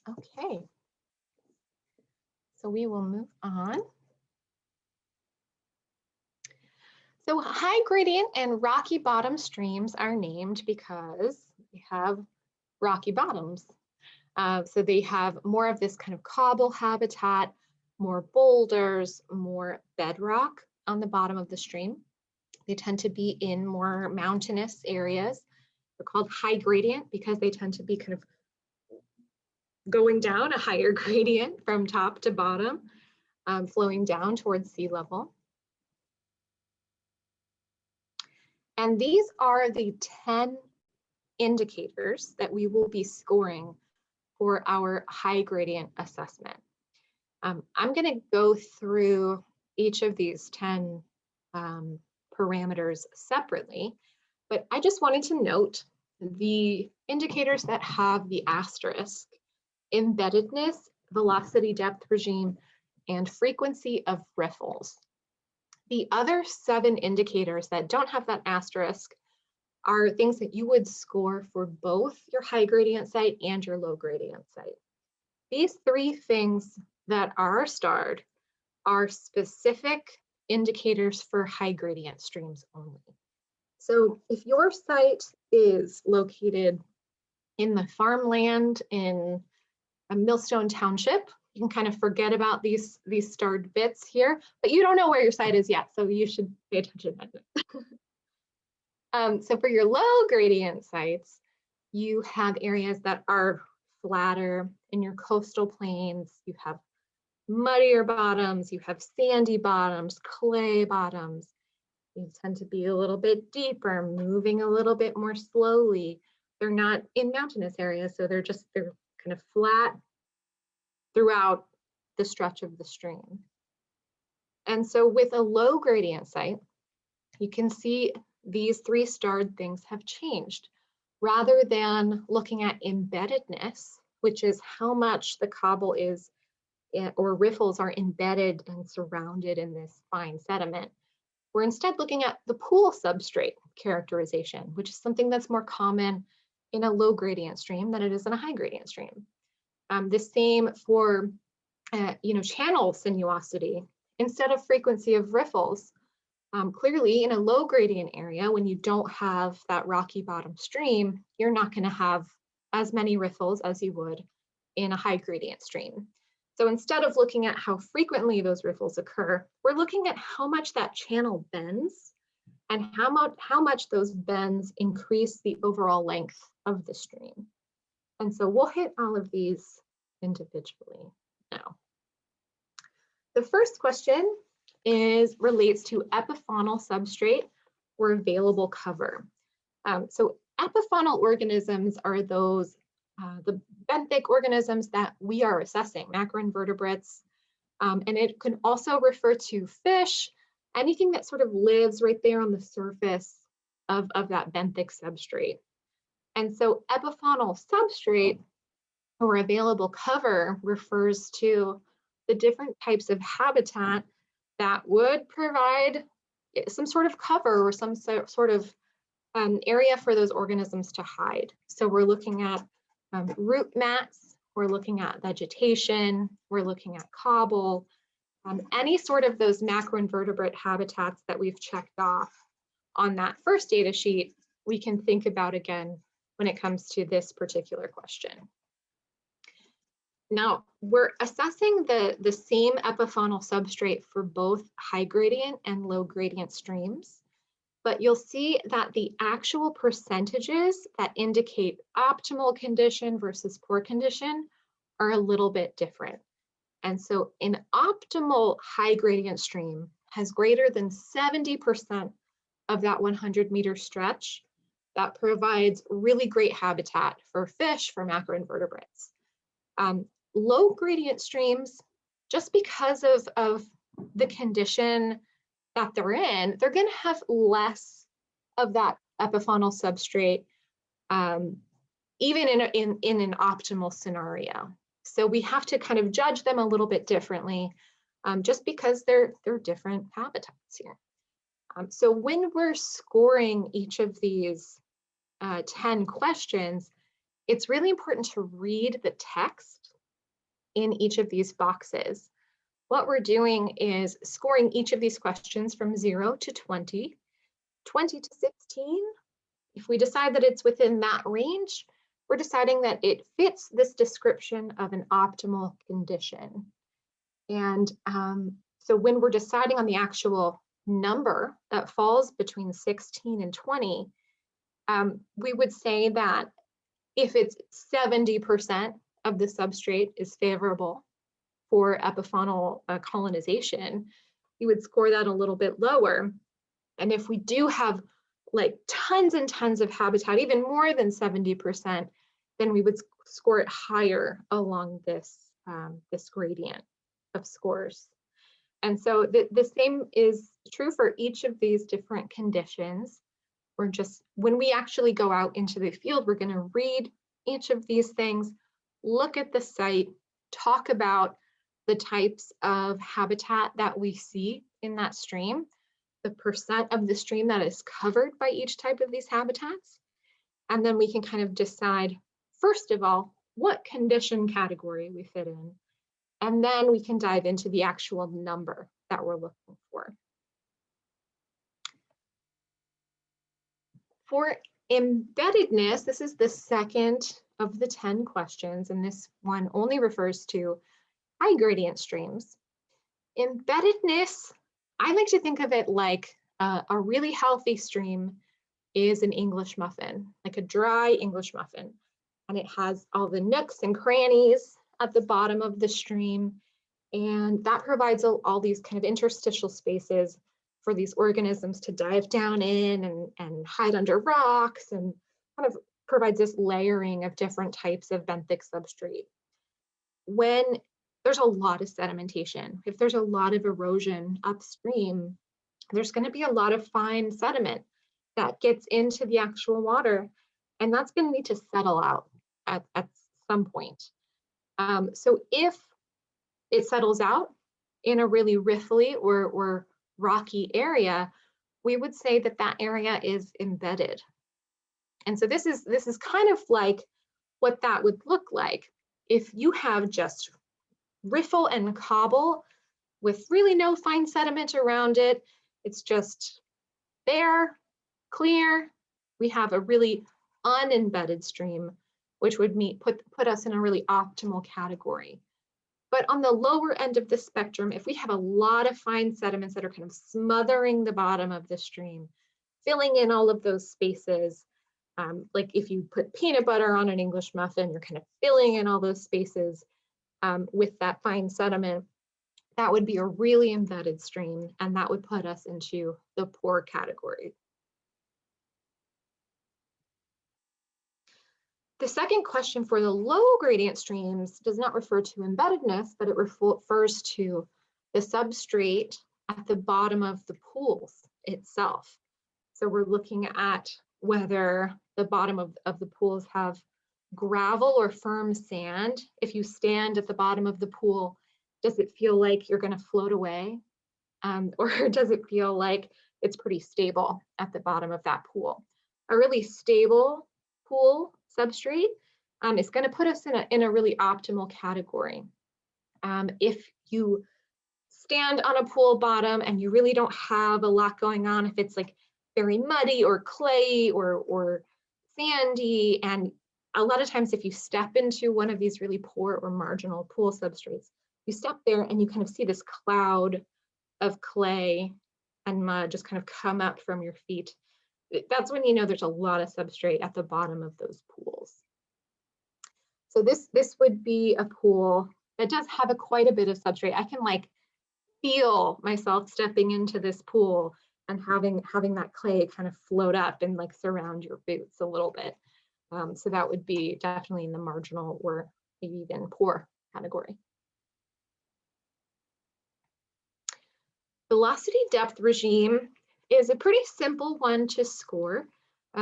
Okay. So we will move on. So high gradient and rocky bottom streams are named because they have rocky bottoms. So they have more of this kind of cobble habitat, more boulders, more bedrock on the bottom of the stream. They tend to be in more mountainous areas. They're called high gradient because they tend to be kind of going down a higher gradient from top to bottom, flowing down towards sea level. And these are the 10 indicators that we will be scoring for our high gradient assessment. I'm going to go through each of these 10 parameters separately, but I just wanted to note the indicators that have the asterisk: embeddedness, velocity depth regime, and frequency of riffles. The other 7 indicators that don't have that asterisk are things that you would score for both your high gradient site and your low gradient site. These 3 things that are starred are specific indicators for high gradient streams only. So if your site is located in the farmland in a Millstone Township, you can kind of forget about these starred bits here, but you don't know where your site is yet, so you should pay attention. So for your low gradient sites, you have areas that are flatter. In your coastal plains, you have muddier bottoms, you have sandy bottoms, clay bottoms. They tend to be a little bit deeper, moving a little bit more slowly. They're not in mountainous areas, so they're kind of flat throughout the stretch of the stream. And so with a low gradient site, you can see these three starred things have changed. Rather than looking at embeddedness, which is how much the cobble is or riffles are embedded and surrounded in this fine sediment, we're instead looking at the pool substrate characterization, which is something that's more common in a low gradient stream than it is in a high gradient stream. The same for channel sinuosity. Instead of frequency of riffles, clearly in a low gradient area, when you don't have that rocky bottom stream, you're not going to have as many riffles as you would in a high gradient stream. So instead of looking at how frequently those riffles occur, we're looking at how much that channel bends and how much those bends increase the overall length of the stream. And so we'll hit all of these individually now. The first question relates to Epiphonal substrate or available cover. So Epiphonal organisms are those the benthic organisms that we are assessing, macroinvertebrates, and it can also refer to fish, anything that sort of lives right there on the surface of that benthic substrate. And so Epiphonal substrate or available cover refers to the different types of habitat that would provide some sort of cover or some sort of area for those organisms to hide. So we're looking at root mats, we're looking at vegetation, we're looking at cobble, any sort of those macroinvertebrate habitats that we've checked off on that first data sheet, we can think about again when it comes to this particular question. Now, we're assessing the same epiphoneal substrate for both high gradient and low gradient streams, but you'll see that the actual percentages that indicate optimal condition versus poor condition are a little bit different. And so an optimal high gradient stream has greater than 70% of that 100-meter stretch that provides really great habitat for fish, for macroinvertebrates. Low gradient streams, just because of the condition that they're in, they're going to have less of that epiphoneal substrate, even in an optimal scenario. So we have to kind of judge them a little bit differently, just because they're different habitats here. So when we're scoring each of these 10 questions, it's really important to read the text in each of these boxes. What we're doing is scoring each of these questions from 0 to 20, 20 to 16. If we decide that it's within that range, we're deciding that it fits this description of an optimal condition. And so when we're deciding on the actual number that falls between 16 and 20, we would say that if it's 70% of the substrate is favorable for epiphoneal colonization, we would score that a little bit lower. And if we do have like tons and tons of habitat, even more than 70%, then we would score it higher along this, this gradient of scores. And so the same is true for each of these different conditions. We're just, when we actually go out into the field, we're going to read each of these things, look at the site, talk about the types of habitat that we see in that stream, the percent of the stream that is covered by each type of these habitats. And then we can kind of decide, first of all, what condition category we fit in. And then we can dive into the actual number that we're looking for. For embeddedness, this is the second of the 10 questions, and this one only refers to high gradient streams. Embeddedness, I like to think of it like a really healthy stream is an English muffin, like a dry English muffin. And it has all the nooks and crannies at the bottom of the stream. And that provides all these kind of interstitial spaces for these organisms to dive down in and hide under rocks, and kind of provides this layering of different types of benthic substrate. When there's a lot of sedimentation, if there's a lot of erosion upstream, there's going to be a lot of fine sediment that gets into the actual water, and that's going to need to settle out at some point. So if it settles out in a really riffly or rocky area, we would say that that area is embedded. And so this is kind of like what that would look like if you have just riffle and cobble with really no fine sediment around it. It's just there, clear. We have a really unembedded stream, which would put us in a really optimal category. But on the lower end of the spectrum, if we have a lot of fine sediments that are kind of smothering the bottom of the stream, filling in all of those spaces, like if you put peanut butter on an English muffin, you're kind of filling in all those spaces with that fine sediment, that would be a really embedded stream, and that would put us into the poor category. The second question for the low gradient streams does not refer to embeddedness, but it refers to the substrate at the bottom of the pools itself. So we're looking at whether the bottom of the pools have gravel or firm sand. If you stand at the bottom of the pool, does it feel like you're going to float away? Or does it feel like it's pretty stable at the bottom of that pool? A really stable pool substrate is going to put us in a really optimal category. If you stand on a pool bottom and you really don't have a lot going on, if it's like very muddy or clay or sandy, and a lot of times if you step into one of these really poor or marginal pool substrates, you step there and you kind of see this cloud of clay and mud just kind of come up from your feet. That's when you know there's a lot of substrate at the bottom of those pools. So this would be a pool that does have quite a bit of substrate. I can like feel myself stepping into this pool and having that clay kind of float up and like surround your boots a little bit. So that would be definitely in the marginal or maybe even poor category. Velocity depth regime is a pretty simple one to score.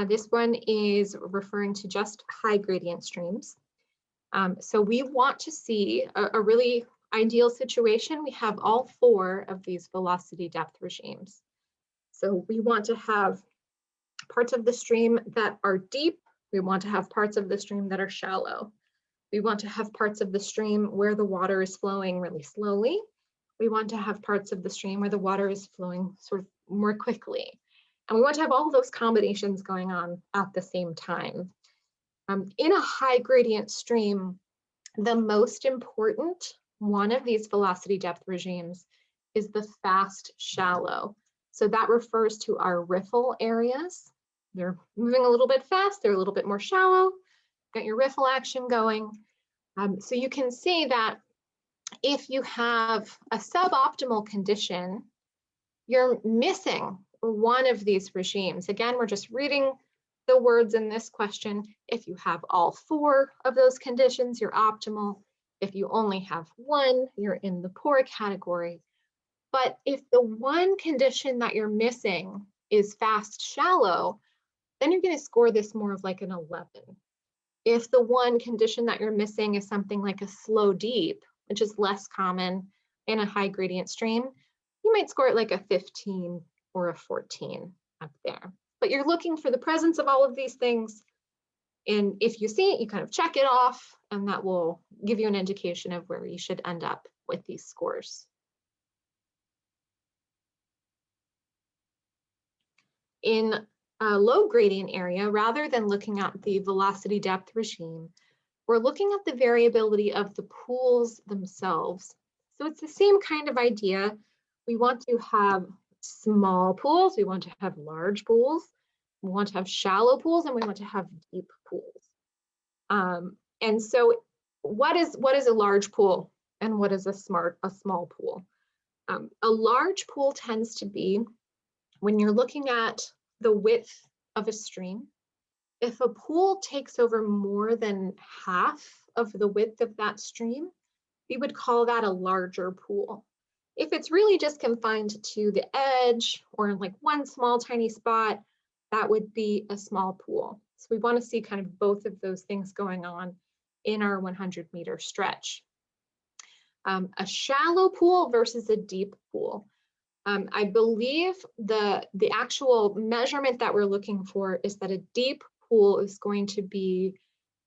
This one is referring to just high gradient streams. So we want to see a really ideal situation. We have all four of these velocity depth regimes. So we want to have parts of the stream that are deep. We want to have parts of the stream that are shallow. We want to have parts of the stream where the water is flowing really slowly. We want to have parts of the stream where the water is flowing sort of more quickly. And we want to have all those combinations going on at the same time. In a high gradient stream, the most important one of these velocity depth regimes is the fast shallow. So that refers to our riffle areas. They're moving a little bit fast, they're a little bit more shallow, got your riffle action going. So you can see that if you have a suboptimal condition, you're missing one of these regimes. Again, we're just reading the words in this question. If you have all four of those conditions, you're optimal. If you only have one, you're in the poor category. But if the one condition that you're missing is fast shallow, then you're going to score this more of like an 11. If the one condition that you're missing is something like a slow deep, which is less common in a high gradient stream, you might score it like a 15 or a 14 up there. But you're looking for the presence of all of these things. And if you see it, you kind of check it off, and that will give you an indication of where you should end up with these scores. In a low gradient area, rather than looking at the velocity depth regime, we're looking at the variability of the pools themselves. So it's the same kind of idea. We want to have small pools, we want to have large pools. We want to have shallow pools and we want to have deep pools. And so what is a large pool and what is a small pool? A large pool tends to be when you're looking at the width of a stream. If a pool takes over more than half of the width of that stream, we would call that a larger pool. If it's really just confined to the edge or like one small tiny spot, that would be a small pool. So we want to see kind of both of those things going on in our 100-meter stretch. A shallow pool versus a deep pool. I believe the actual measurement that we're looking for is that a deep pool is going to be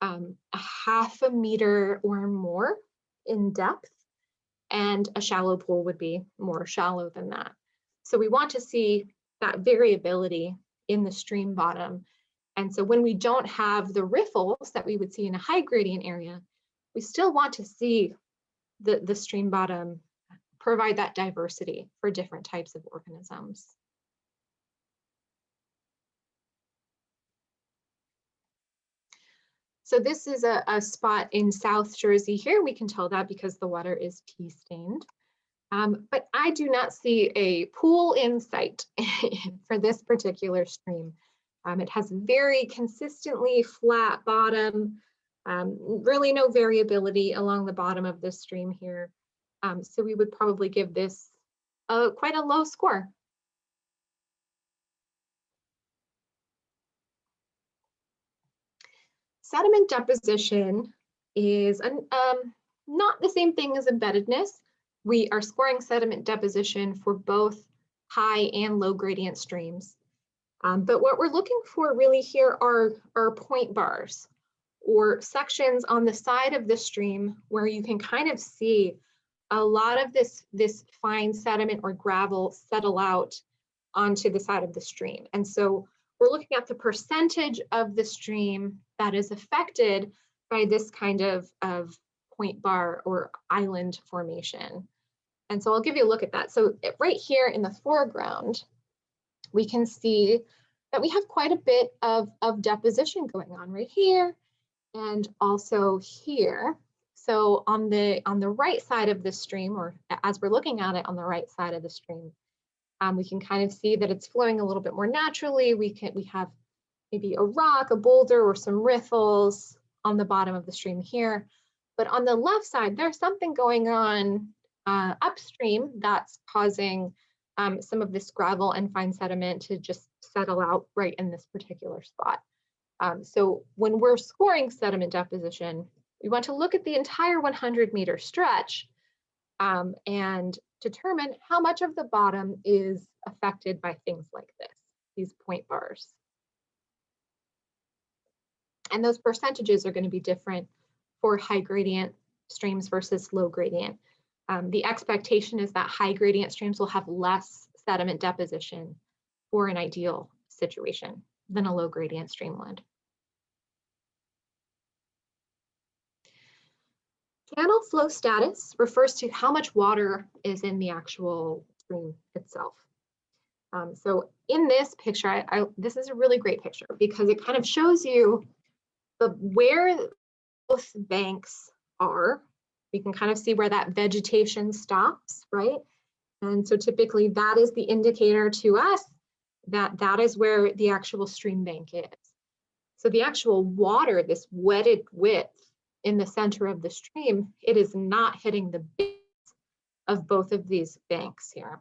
a 1/2 meter or more in depth, and a shallow pool would be more shallow than that. So we want to see that variability in the stream bottom. And so when we don't have the riffles that we would see in a high gradient area, we still want to see the stream bottom provide that diversity for different types of organisms. So this is a spot in South Jersey here. We can tell that because the water is tea stained. But I do not see a pool in sight for this particular stream. It has very consistently flat bottom, really no variability along the bottom of the stream here. So we would probably give this quite a low score. Sediment deposition is not the same thing as embeddedness. We are scoring sediment deposition for both high and low gradient streams. But what we're looking for really here are point bars or sections on the side of the stream where you can kind of see a lot of this fine sediment or gravel settle out onto the side of the stream. And so we're looking at the percentage of the stream that is affected by this kind of point bar or island formation. And so I'll give you a look at that. So right here in the foreground, we can see that we have quite a bit of deposition going on right here and also here. So on the right side of the stream, or as we're looking at it on the right side of the stream, we can kind of see that it's flowing a little bit more naturally. We have maybe a rock, a boulder, or some riffles on the bottom of the stream here. But on the left side, there's something going on upstream that's causing some of this gravel and fine sediment to just settle out right in this particular spot. So when we're scoring sediment deposition, we want to look at the entire 100-meter stretch and determine how much of the bottom is affected by things like this, these point bars. And those percentages are going to be different for high gradient streams versus low gradient. The expectation is that high gradient streams will have less sediment deposition for an ideal situation than a low gradient stream would. Channel flow status refers to how much water is in the actual stream itself. So in this picture, this is a really great picture because it kind of shows you where both banks are. We can kind of see where that vegetation stops, right? And so typically that is the indicator to us that that is where the actual stream bank is. So the actual water, this wetted width in the center of the stream, it is not hitting the base of both of these banks here.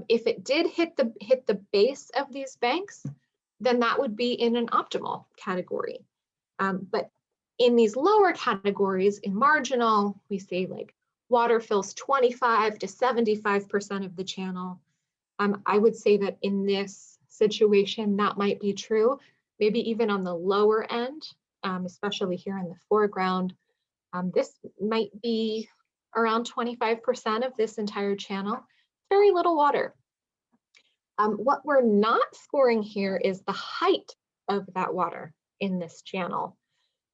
If it did hit the base of these banks, then that would be in an optimal category. But in these lower categories, in marginal, we say like water fills 25 to 75% of the channel. I would say that in this situation, that might be true, maybe even on the lower end, especially here in the foreground. This might be around 25% of this entire channel, very little water. What we're not scoring here is the height of that water in this channel.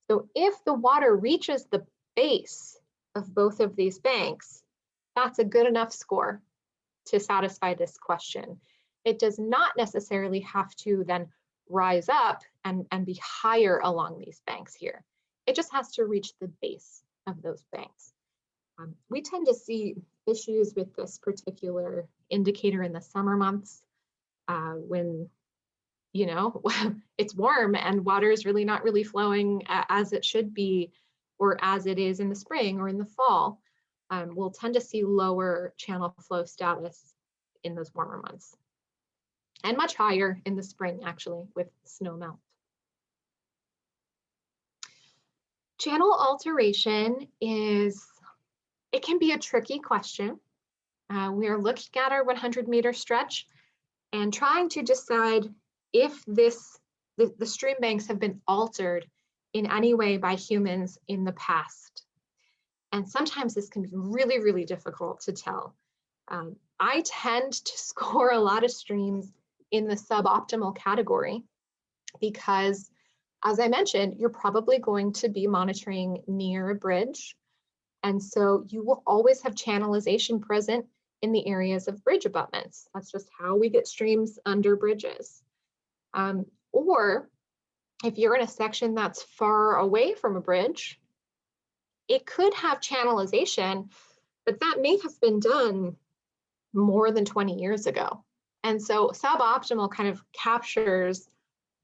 So if the water reaches the base of both of these banks, that's a good enough score to satisfy this question. It does not necessarily have to then rise up and be higher along these banks here. It just has to reach the base of those banks. We tend to see issues with this particular indicator in the summer months when, you know, it's warm and water is really not really flowing as it should be, or as it is in the spring or in the fall. We'll tend to see lower channel flow status in those warmer months, and much higher in the spring, actually, with snow melt. Channel alteration it can be a tricky question. We are looking at our 100-meter stretch and trying to decide if the stream banks have been altered in any way by humans in the past. And sometimes this can be really, really difficult to tell. I tend to score a lot of streams in the suboptimal category because, as I mentioned, you're probably going to be monitoring near a bridge. And so you will always have channelization present in the areas of bridge abutments. That's just how we get streams under bridges. Or if you're in a section that's far away from a bridge, it could have channelization, but that may have been done more than 20 years ago. And so suboptimal kind of captures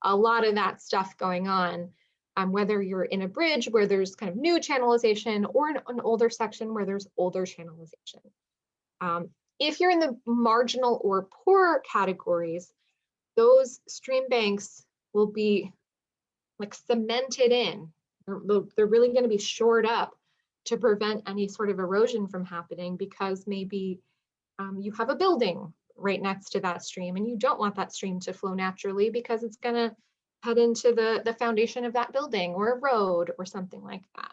a lot of that stuff going on, whether you're in a bridge where there's kind of new channelization or an older section where there's older channelization. If you're in the marginal or poor categories, those stream banks will be like cemented in. They're really going to be shored up to prevent any sort of erosion from happening, because maybe you have a building right next to that stream and you don't want that stream to flow naturally because it's going to head into the foundation of that building or a road or something like that.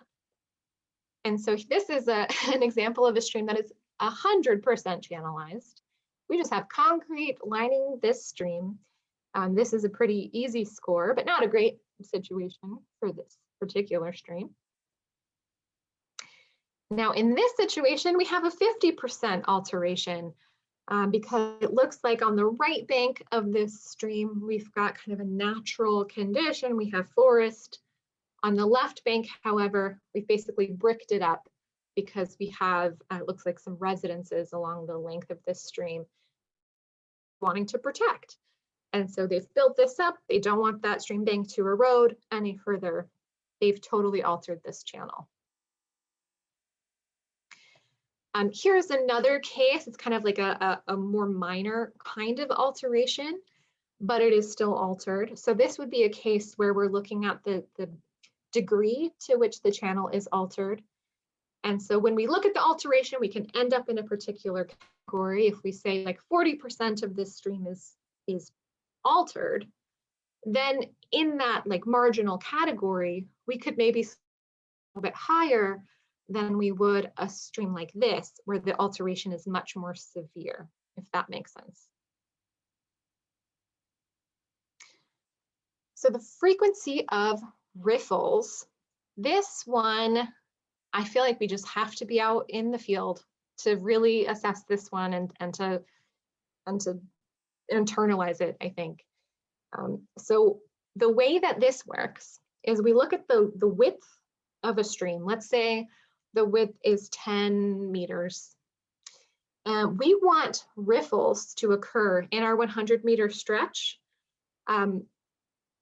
And so this is an example of a stream that is 100% channelized. We just have concrete lining this stream. This is a pretty easy score, but not a great situation for this particular stream. Now, in this situation, we have a 50% alteration because it looks like on the right bank of this stream, we've got kind of a natural condition. We have forest. On the left bank, however, we've basically bricked it up because we have, it looks like some residences along the length of this stream wanting to protect. And so they've built this up. They don't want that stream bank to erode any further. They've totally altered this channel. Here's another case. It's kind of like a more minor kind of alteration, but it is still altered. So this would be a case where we're looking at the degree to which the channel is altered. And so when we look at the alteration, we can end up in a particular category. If we say like 40% of this stream is altered, then in that like marginal category, we could maybe a little bit higher than we would a stream like this, where the alteration is much more severe, if that makes sense. So the frequency of riffles, this one, I feel like we just have to be out in the field to really assess this one and to internalize it, I think. So the way that this works is we look at the width of a stream. Let's say the width is 10 meters. We want riffles to occur in our 100-meter stretch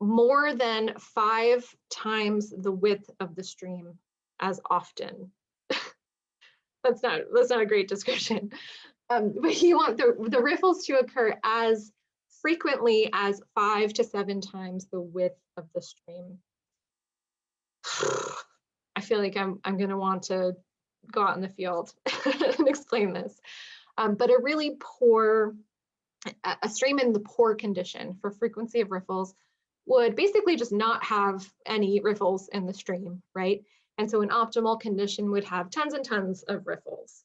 more than 5 times the width of the stream as often. That's not a great description. But you want the riffles to occur as frequently as 5 to 7 times the width of the stream. I feel like I'm going to want to go out in the field and explain this. But a really poor, a stream in the poor condition for frequency of riffles would basically just not have any riffles in the stream, right? And so an optimal condition would have tons and tons of riffles.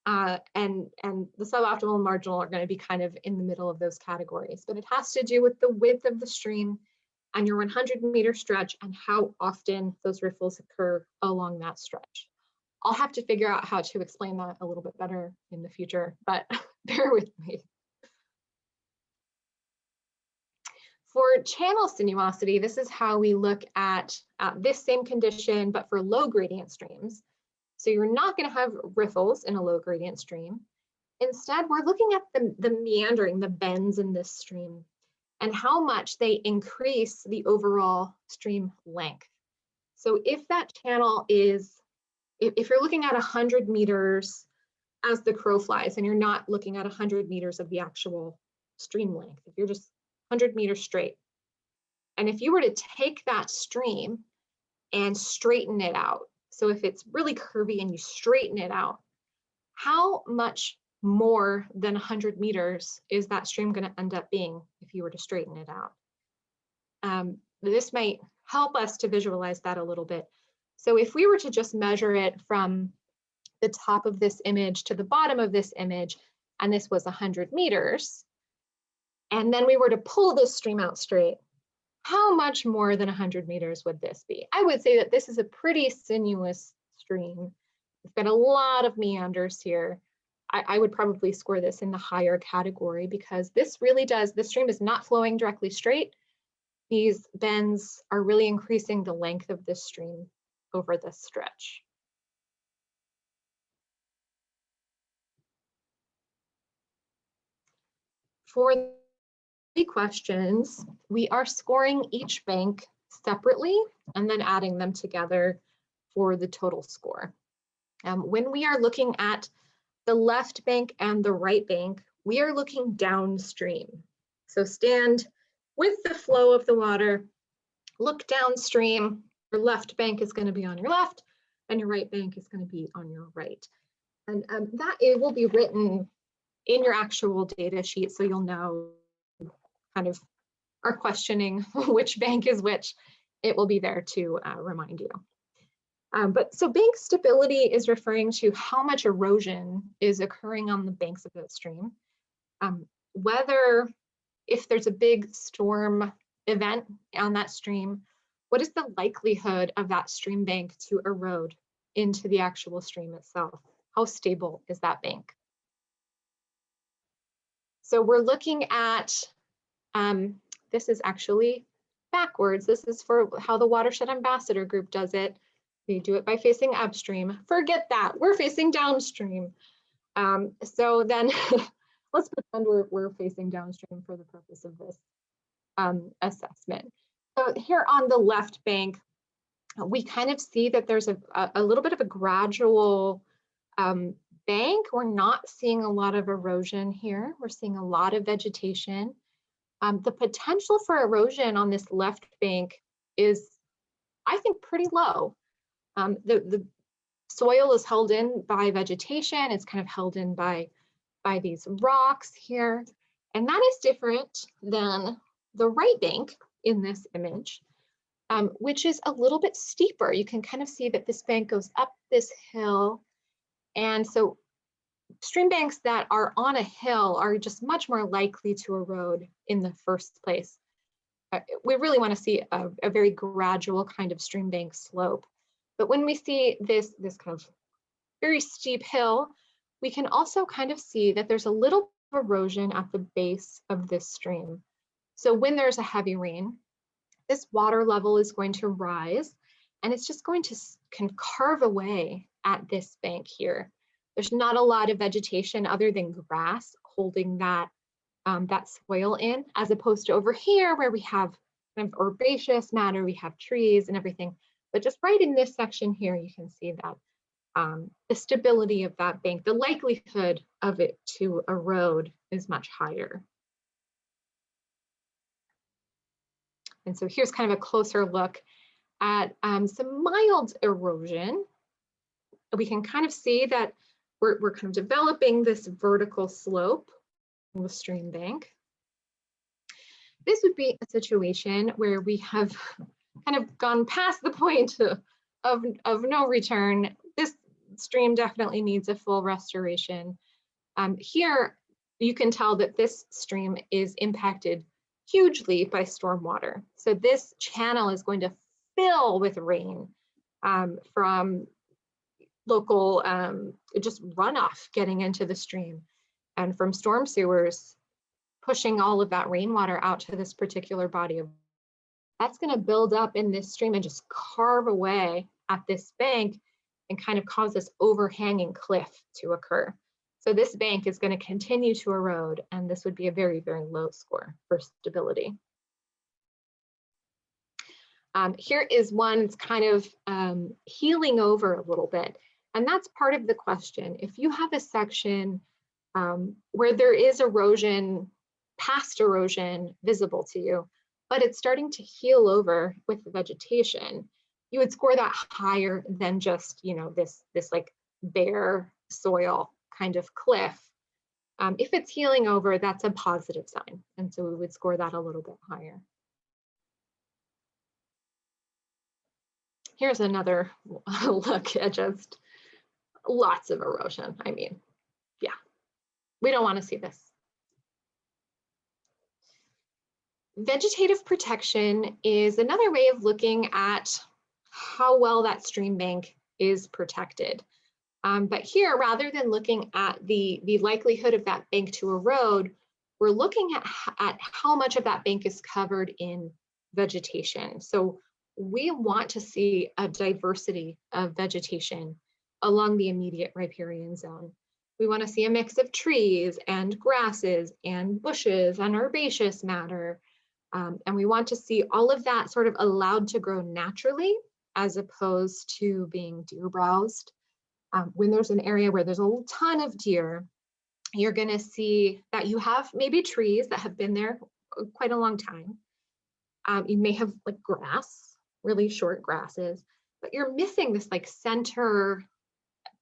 And the suboptimal and marginal are going to be kind of in the middle of those categories. But it has to do with the width of the stream and your 100-meter stretch and how often those riffles occur along that stretch. I'll have to figure out how to explain that a little bit better in the future, but bear with me. For channel sinuosity, this is how we look at this same condition, but for low gradient streams. So you're not going to have riffles in a low gradient stream. Instead, we're looking at the meandering, the bends in this stream, and how much they increase the overall stream length. So if that channel is, if you're looking at 100 meters as the crow flies, and you're not looking at 100 meters of the actual stream length, if you're just 100 meters straight, and if you were to take that stream and straighten it out, so if it's really curvy and you straighten it out, how much more than 100 meters is that stream going to end up being if you were to straighten it out? This might help us to visualize that a little bit. So if we were to just measure it from the top of this image to the bottom of this image, and this was 100 meters, and then we were to pull this stream out straight, how much more than 100 meters would this be? I would say that this is a pretty sinuous stream. It's got a lot of meanders here. I would probably score this in the higher category because this really does, the stream is not flowing directly straight. These bends are really increasing the length of this stream over this stretch. For the questions, we are scoring each bank separately and then adding them together for the total score. When we are looking at the left bank and the right bank, we are looking downstream. So stand with the flow of the water, look downstream. Your left bank is going to be on your left and your right bank is going to be on your right. And that it will be written in your actual data sheet, so you'll know kind of are questioning which bank is which. It will be there to remind you. But so bank stability is referring to how much erosion is occurring on the banks of the stream. Whether, if there's a big storm event on that stream, what is the likelihood of that stream bank to erode into the actual stream itself? How stable is that bank? So we're looking at, this is actually backwards. This is for how the Watershed Ambassador Group does it. They do it by facing upstream. Forget that, we're facing downstream. So then let's pretend we're facing downstream for the purpose of this assessment. So here on the left bank, we kind of see that there's a little bit of a gradual bank. We're not seeing a lot of erosion here. We're seeing a lot of vegetation. The potential for erosion on this left bank is, I think, pretty low. The soil is held in by vegetation. It's kind of held in by these rocks here. And that is different than the right bank in this image, which is a little bit steeper. You can kind of see that this bank goes up this hill. And so stream banks that are on a hill are just much more likely to erode in the first place. We really want to see a very gradual kind of stream bank slope. But when we see this kind of very steep hill, we can also kind of see that there's a little erosion at the base of this stream. So when there's a heavy rain, this water level is going to rise and it's just going to kind of carve away at this bank here. There's not a lot of vegetation other than grass holding that, that soil in, as opposed to over here where we have kind of herbaceous matter, we have trees and everything. But just right in this section here, you can see that the stability of that bank, the likelihood of it to erode is much higher. And so here's kind of a closer look at some mild erosion. We can kind of see that we're kind of developing this vertical slope of the stream bank. This would be a situation where we have kind of gone past the point of no return. This stream definitely needs a full restoration. Here, you can tell that this stream is impacted hugely by stormwater. So this channel is going to fill with rain from local just runoff getting into the stream, and from storm sewers pushing all of that rainwater out to this particular body of, that's going to build up in this stream and just carve away at this bank and kind of cause this overhanging cliff to occur. So this bank is going to continue to erode, and this would be a very, very low score for stability. Here is one that's kind of healing over a little bit, and that's part of the question. If you have a section where there is erosion, past erosion visible to you, but it's starting to heal over with the vegetation, you would score that higher than just, you know, this like bare soil kind of cliff. If it's healing over, that's a positive sign, and so we would score that a little bit higher. Here's another look at just lots of erosion. I mean, yeah, we don't want to see this. Vegetative protection is another way of looking at how well that stream bank is protected. But here, rather than looking at the likelihood of that bank to erode, we're looking at how much of that bank is covered in vegetation. So we want to see a diversity of vegetation along the immediate riparian zone. We want to see a mix of trees and grasses and bushes and herbaceous matter. And we want to see all of that sort of allowed to grow naturally as opposed to being deer browsed. When there's an area where there's a ton of deer, you're going to see that you have maybe trees that have been there quite a long time. You may have like grass, really short grasses, but you're missing this like center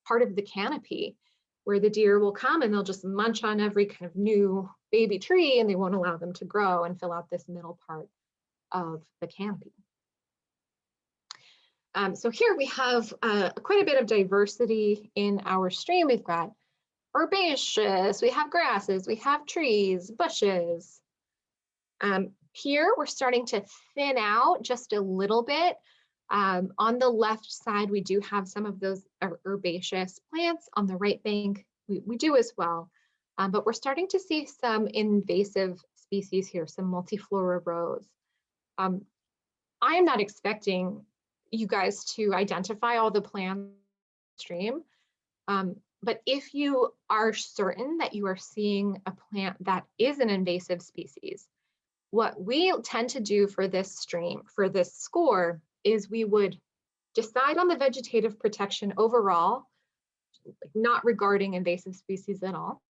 part of the canopy where the deer will come and they'll just munch on every kind of new baby tree, and they won't allow them to grow and fill out this middle part of the canopy. So here we have quite a bit of diversity in our stream. We've got herbaceous, we have grasses, we have trees, bushes. Here we're starting to thin out just a little bit. On the left side, we do have some of those herbaceous plants. On the right bank, we do as well. But we're starting to see some invasive species here, some multiflora rows. I am not expecting you guys to identify all the plants stream. But if you are certain that you are seeing a plant that is an invasive species, what we tend to do for this stream, for this score, is we would decide on the vegetative protection overall, not regarding invasive species at all.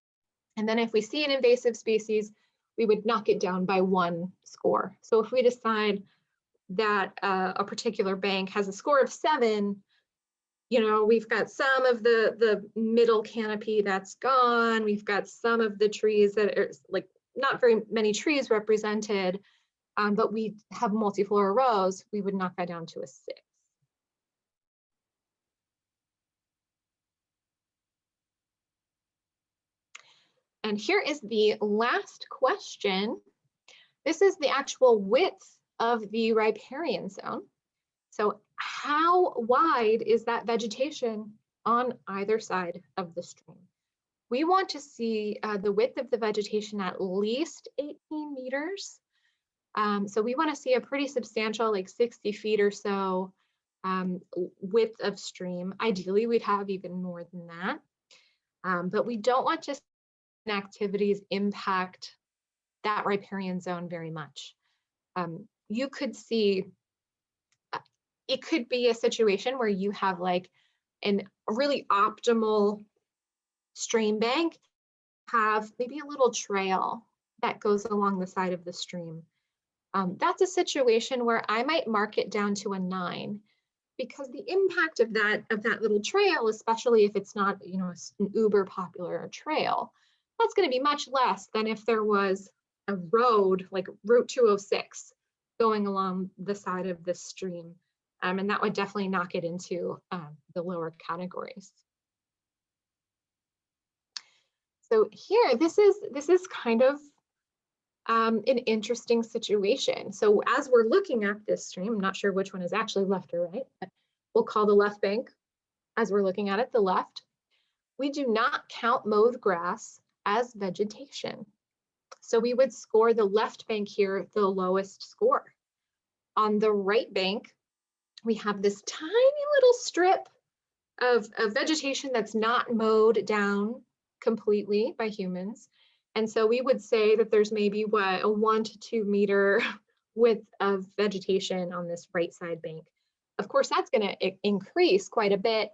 And then if we see an invasive species, we would knock it down by 1 score. So if we decide that a particular bank has a score of 7, you know, we've got some of the middle canopy that's gone. We've got some of the trees that are like not very many trees represented, but we have multiflora rows, we would knock that down to a 6. And here is the last question. This is the actual width of the riparian zone. So how wide is that vegetation on either side of the stream? We want to see the width of the vegetation at least 18 meters. So we want to see a pretty substantial, like 60 feet or so width of stream. Ideally, we'd have even more than that. But we don't want to see activities impact that riparian zone very much. You could see, it could be a situation where you have like a really optimal stream bank, have maybe a little trail that goes along the side of the stream. That's a situation where I might mark it down to a 9, because the impact of that little trail, especially if it's not, you know, an uber popular trail, that's going to be much less than if there was a road like Route 206 going along the side of this stream. And that would definitely knock it into the lower categories. So here, this is kind of an interesting situation. So as we're looking at this stream, I'm not sure which one is actually left or right, but we'll call the left bank, as we're looking at it, the left. We do not count mowed grass as vegetation. So we would score the left bank here, the lowest score. On the right bank, we have this tiny little strip of vegetation that's not mowed down completely by humans. And so we would say that there's maybe what, a 1 to 2 meter width of vegetation on this right side bank. Of course, that's going to increase quite a bit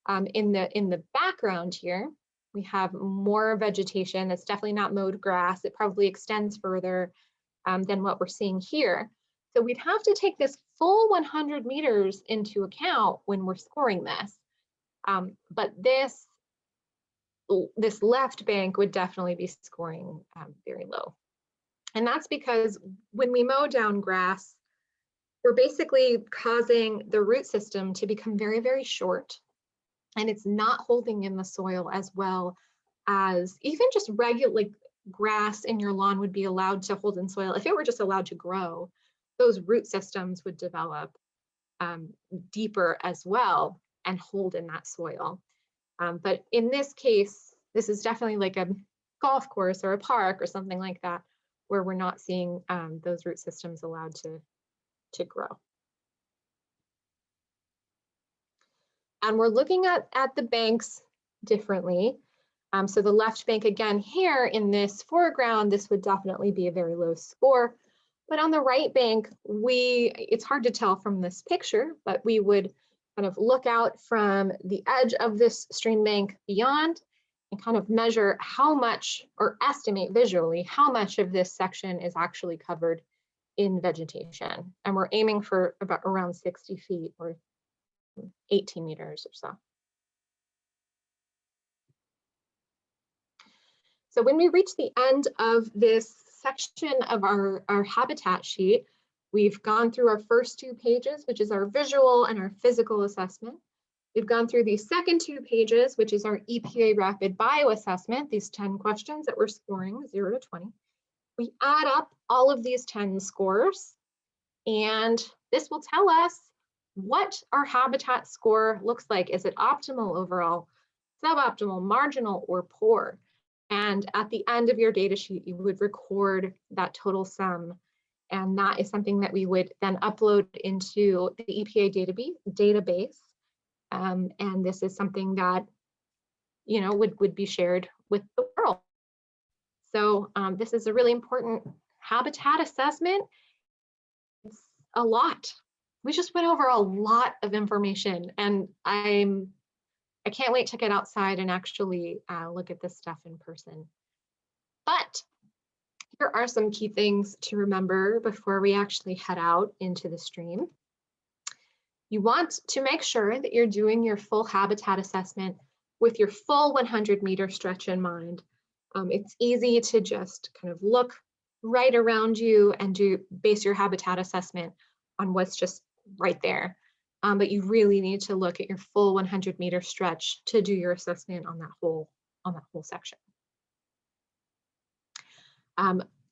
in the background here. We have more vegetation that's definitely not mowed grass. It probably extends further than what we're seeing here. So we'd have to take this full 100 meters into account when we're scoring this. But this left bank would definitely be scoring very low. And that's because when we mow down grass, we're basically causing the root system to become very, very short. And it's not holding in the soil as well as even just regular, like grass in your lawn would be allowed to hold in soil. If it were just allowed to grow, those root systems would develop deeper as well and hold in that soil. But in this case, this is definitely like a golf course or a park or something like that, where we're not seeing those root systems allowed to grow. And we're looking at the banks differently. So the left bank again here in this foreground, this would definitely be a very low score. But on the right bank, it's hard to tell from this picture, but we would kind of look out from the edge of this stream bank beyond and kind of measure how much, or estimate visually how much of this section is actually covered in vegetation. And we're aiming for about around 60 feet or 18 meters or so. So when we reach the end of this section of our habitat sheet, we've gone through our first 2 pages, which is our visual and our physical assessment. We've gone through the second 2 pages, which is our EPA rapid bioassessment, these 10 questions that we're scoring 0 to 20. We add up all of these 10 scores, and this will tell us what our habitat score looks like. Is it optimal overall, suboptimal, marginal, or poor? And at the end of your data sheet, you would record that total sum. And that is something that we would then upload into the EPA database. And this is something that, you know, would be shared with the world. So this is a really important habitat assessment. It's a lot. We just went over a lot of information, and I can't wait to get outside and actually look at this stuff in person. But here are some key things to remember before we actually head out into the stream. You want to make sure that you're doing your full habitat assessment with your full 100-meter stretch in mind. It's easy to just kind of look right around you and base your habitat assessment on what's just right there. But you really need to look at your full 100-meter stretch to do your assessment on that whole section.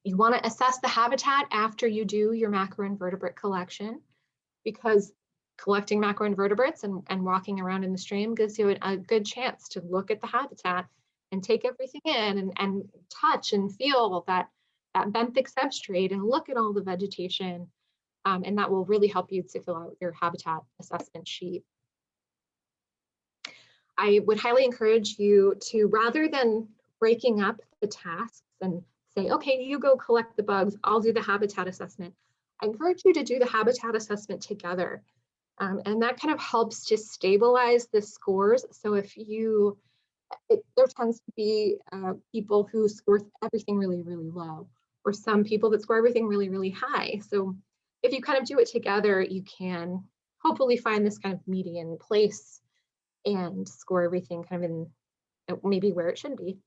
You want to assess the habitat after you do your macroinvertebrate collection, because collecting macroinvertebrates and walking around in the stream gives you a good chance to look at the habitat and take everything in and touch and feel that benthic substrate and look at all the vegetation. And that will really help you to fill out your habitat assessment sheet. I would highly encourage you to, rather than breaking up the tasks and say, okay, you go collect the bugs, I'll do the habitat assessment, I encourage you to do the habitat assessment together. And that kind of helps to stabilize the scores. So if there tends to be people who score everything really, really low, or some people that score everything really, really high. So if you kind of do it together, you can hopefully find this kind of median place and score everything kind of in maybe where it should be.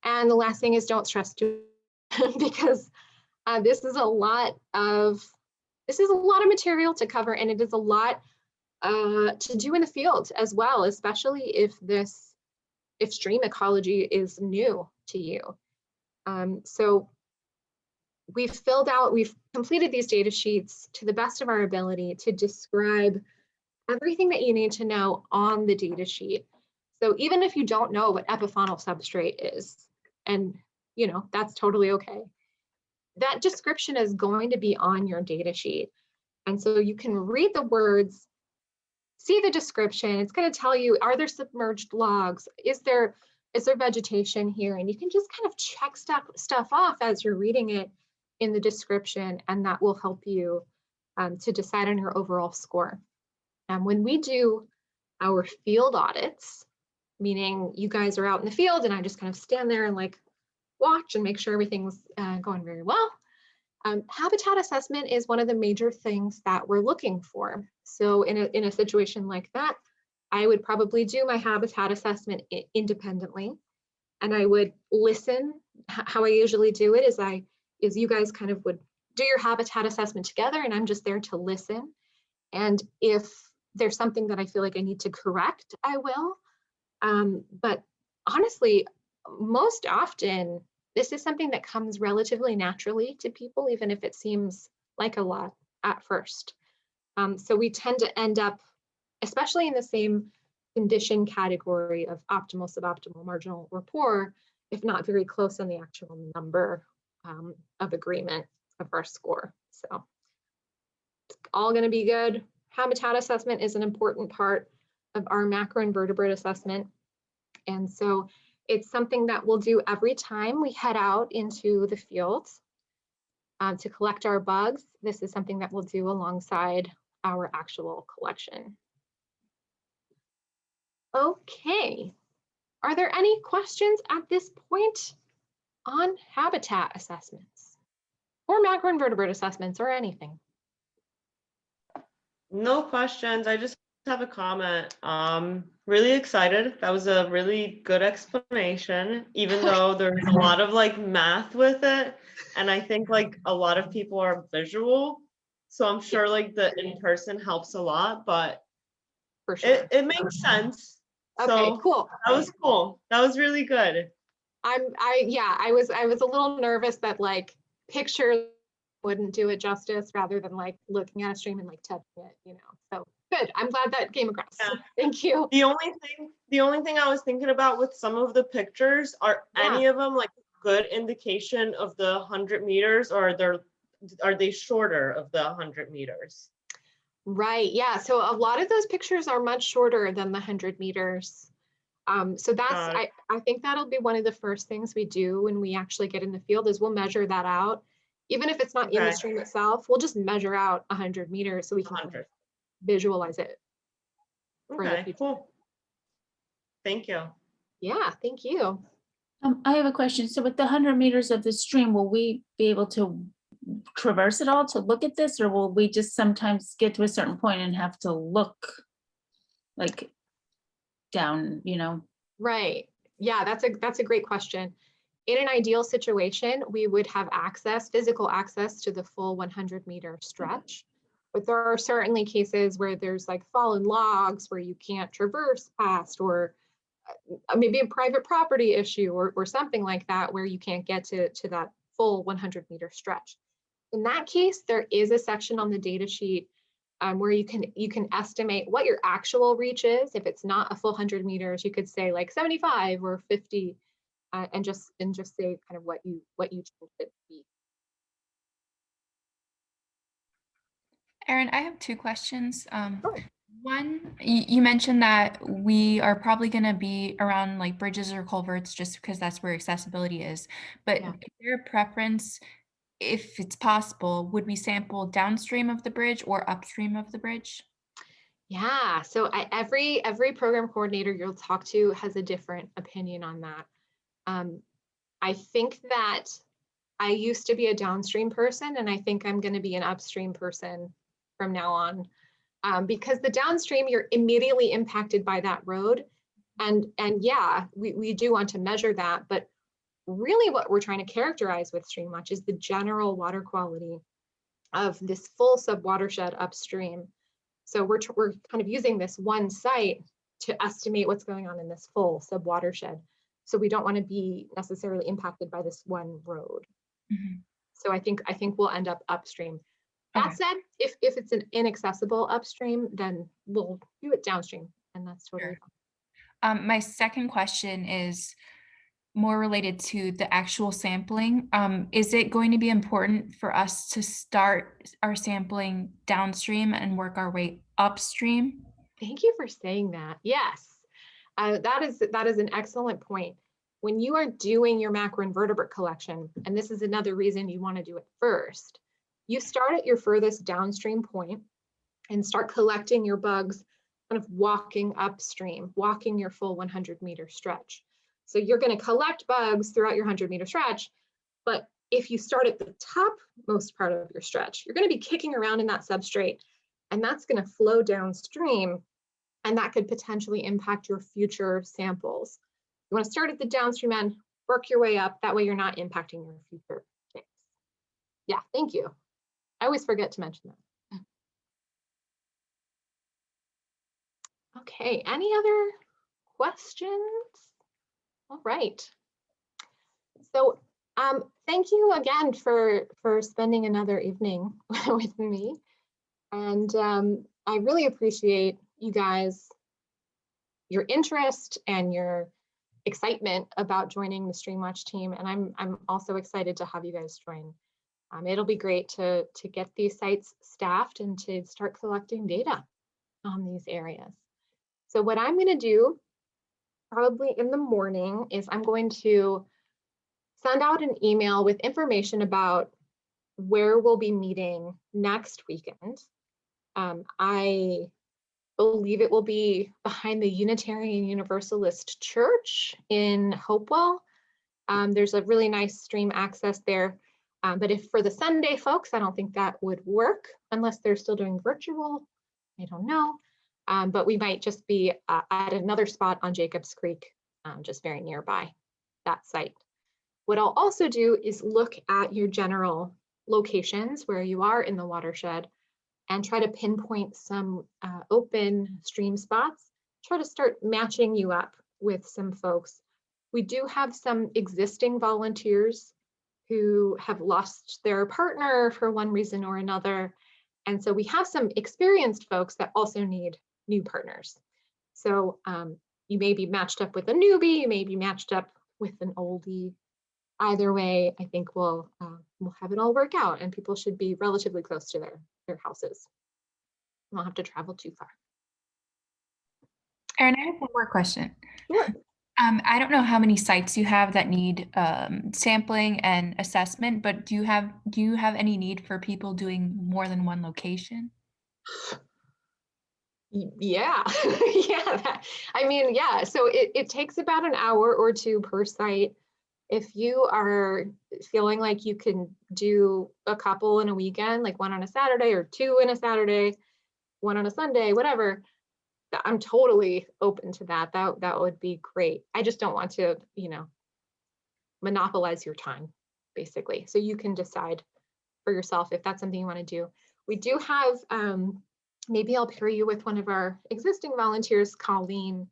And the last thing is, don't stress too because this is a lot of material to cover, and it is a lot to do in the field as well, especially if stream ecology is new to you. So we've completed these data sheets to the best of our ability to describe everything that you need to know on the data sheet. So even if you don't know what Epiphonal substrate is, and that's totally okay. That description is going to be on your data sheet. And so you can read the words, see the description. It's going to tell you, are there submerged logs? Is there vegetation here? And you can just kind of check stuff off as you're reading it in the description, and that will help you to decide on your overall score. And when we do our field audits, meaning you guys are out in the field and I just kind of stand there and like watch and make sure everything's going very well. Habitat assessment is one of the major things that we're looking for. So in a situation like that, I would probably do my habitat assessment independently, and I would listen. How I usually do it is you guys kind of would do your habitat assessment together, and I'm just there to listen. And if there's something that I feel like I need to correct, I will. But honestly, most often, this is something that comes relatively naturally to people, even if it seems like a lot at first. So we tend to end up, especially in the same condition category of optimal, suboptimal, marginal, or poor, if not very close on the actual number of agreement of our score. So it's all going to be good. Habitat assessment is an important part of our macroinvertebrate assessment. And so it's something that we'll do every time we head out into the field to collect our bugs. This is something that we'll do alongside our actual collection. Okay, are there any questions at this point on habitat assessments or macroinvertebrate assessments or anything? No questions. I just have a comment. Really excited. That was a really good explanation, even though there's a lot of like math with it. And I think like a lot of people are visual. So I'm sure like the in-person helps a lot, but For sure. it makes sense. Okay, So cool. that was cool. That was really good. I was a little nervous that like pictures wouldn't do it justice rather than like looking at a stream and like touching it, So good. I'm glad that came across. Yeah. Thank you. The only thing I was thinking about with some of the pictures, are any of them like good indication of the 100 meters, or are they shorter of the 100 meters? Right. Yeah. So a lot of those pictures are much shorter than the 100 meters. So that's, I think that'll be one of the first things we do when we actually get in the field is we'll measure that out. Even if it's not in the stream itself, we'll just measure out 100 meters so we can kind of visualize it. Okay, cool. Thank you. Yeah, thank you. I have a question. So with the 100 meters of the stream, will we be able to traverse it all to look at this, or will we just sometimes get to a certain point and have to look like down, Right. Yeah, that's a great question. In an ideal situation, we would have physical access to the full 100-meter stretch. But there are certainly cases where there's like fallen logs where you can't traverse past, or maybe a private property issue or something like that where you can't get to that full 100-meter stretch. In that case, there is a section on the data sheet where you can estimate what your actual reach is. If it's not a full 100 meters, you could say like 75 or 50, and just say kind of what you think it to be. Erin, I have two questions. Sure. One, you mentioned that we are probably going to be around like bridges or culverts just because that's where accessibility is. But Yeah. is there a preference, if it's possible, would we sample downstream of the bridge or upstream of the bridge? Yeah, so every program coordinator you'll talk to has a different opinion on that. I think that I used to be a downstream person, and I think I'm going to be an upstream person from now on, because the downstream, you're immediately impacted by that road. And yeah, we do want to measure that, but really what we're trying to characterize with StreamWatch is the general water quality of this full subwatershed upstream. So we're kind of using this one site to estimate what's going on in this full subwatershed. So we don't want to be necessarily impacted by this one road. Mm-hmm. So I think we'll end up upstream. That said, if it's an inaccessible upstream, then we'll do it downstream, and that's totally fine. My second question is, more related to the actual sampling. Is it going to be important for us to start our sampling downstream and work our way upstream? Thank you for saying that. Yes, that is an excellent point. When you are doing your macroinvertebrate collection, and this is another reason you want to do it first, you start at your furthest downstream point and start collecting your bugs, kind of walking upstream, walking your full 100-meter stretch. So you're going to collect bugs throughout your 100-meter stretch, but if you start at the topmost part of your stretch, you're going to be kicking around in that substrate, and that's going to flow downstream, and that could potentially impact your future samples. You want to start at the downstream end, work your way up. That way you're not impacting your future things. Yeah, thank you. I always forget to mention that. Okay, any other questions? All right. So thank you again for spending another evening with me. And I really appreciate you guys, your interest and your excitement about joining the StreamWatch team. And I'm also excited to have you guys join. It'll be great to get these sites staffed and to start collecting data on these areas. So what I'm going to do probably in the morning is I'm going to send out an email with information about where we'll be meeting next weekend. I believe it will be behind the Unitarian Universalist Church in Hopewell. There's a really nice stream access there. But if for the Sunday folks, I don't think that would work unless they're still doing virtual. I don't know. But we might just be at another spot on Jacobs Creek, just very nearby that site. What I'll also do is look at your general locations where you are in the watershed and try to pinpoint some open stream spots, try to start matching you up with some folks. We do have some existing volunteers who have lost their partner for one reason or another. And so we have some experienced folks that also need new partners. So you may be matched up with a newbie, you may be matched up with an oldie. Either way, I think we'll have it all work out, and people should be relatively close to their houses. You won't have to travel too far. Erin, I have one more question. Sure. I don't know how many sites you have that need sampling and assessment, but do you have any need for people doing more than one location? Yeah, yeah. Yeah. So it takes about an hour or two per site. If you are feeling like you can do a couple in a weekend, like one on a Saturday or two in a Saturday, one on a Sunday, whatever, I'm totally open to that. That would be great. I just don't want to, monopolize your time, basically. So you can decide for yourself if that's something you want to do. We do have, maybe I'll pair you with one of our existing volunteers, Colleen,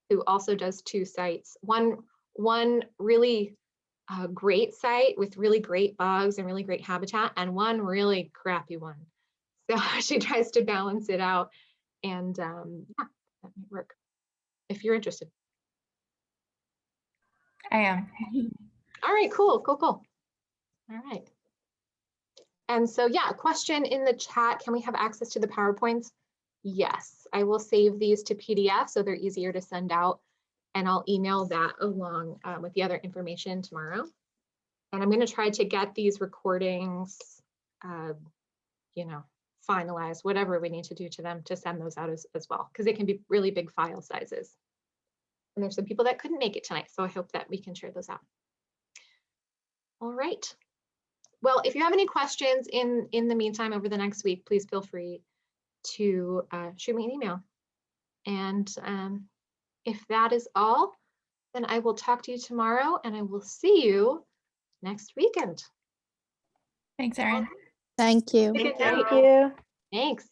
who also does two sites. One really great site with really great bugs and really great habitat, and one really crappy one. So she tries to balance it out, and yeah, that might work if you're interested. I am. All right, cool. All right. And so yeah, question in the chat, can we have access to the PowerPoints? Yes, I will save these to PDF so they're easier to send out, and I'll email that along with the other information tomorrow. And I'm going to try to get these recordings, finalized, whatever we need to do to them to send those out as well, because they can be really big file sizes. And there's some people that couldn't make it tonight, so I hope that we can share those out. All right. Well, if you have any questions in the meantime over the next week, please feel free to shoot me an email. And if that is all, then I will talk to you tomorrow, and I will see you next weekend. Thanks, Erin. Thank you. Thank Thank you. you. Thanks.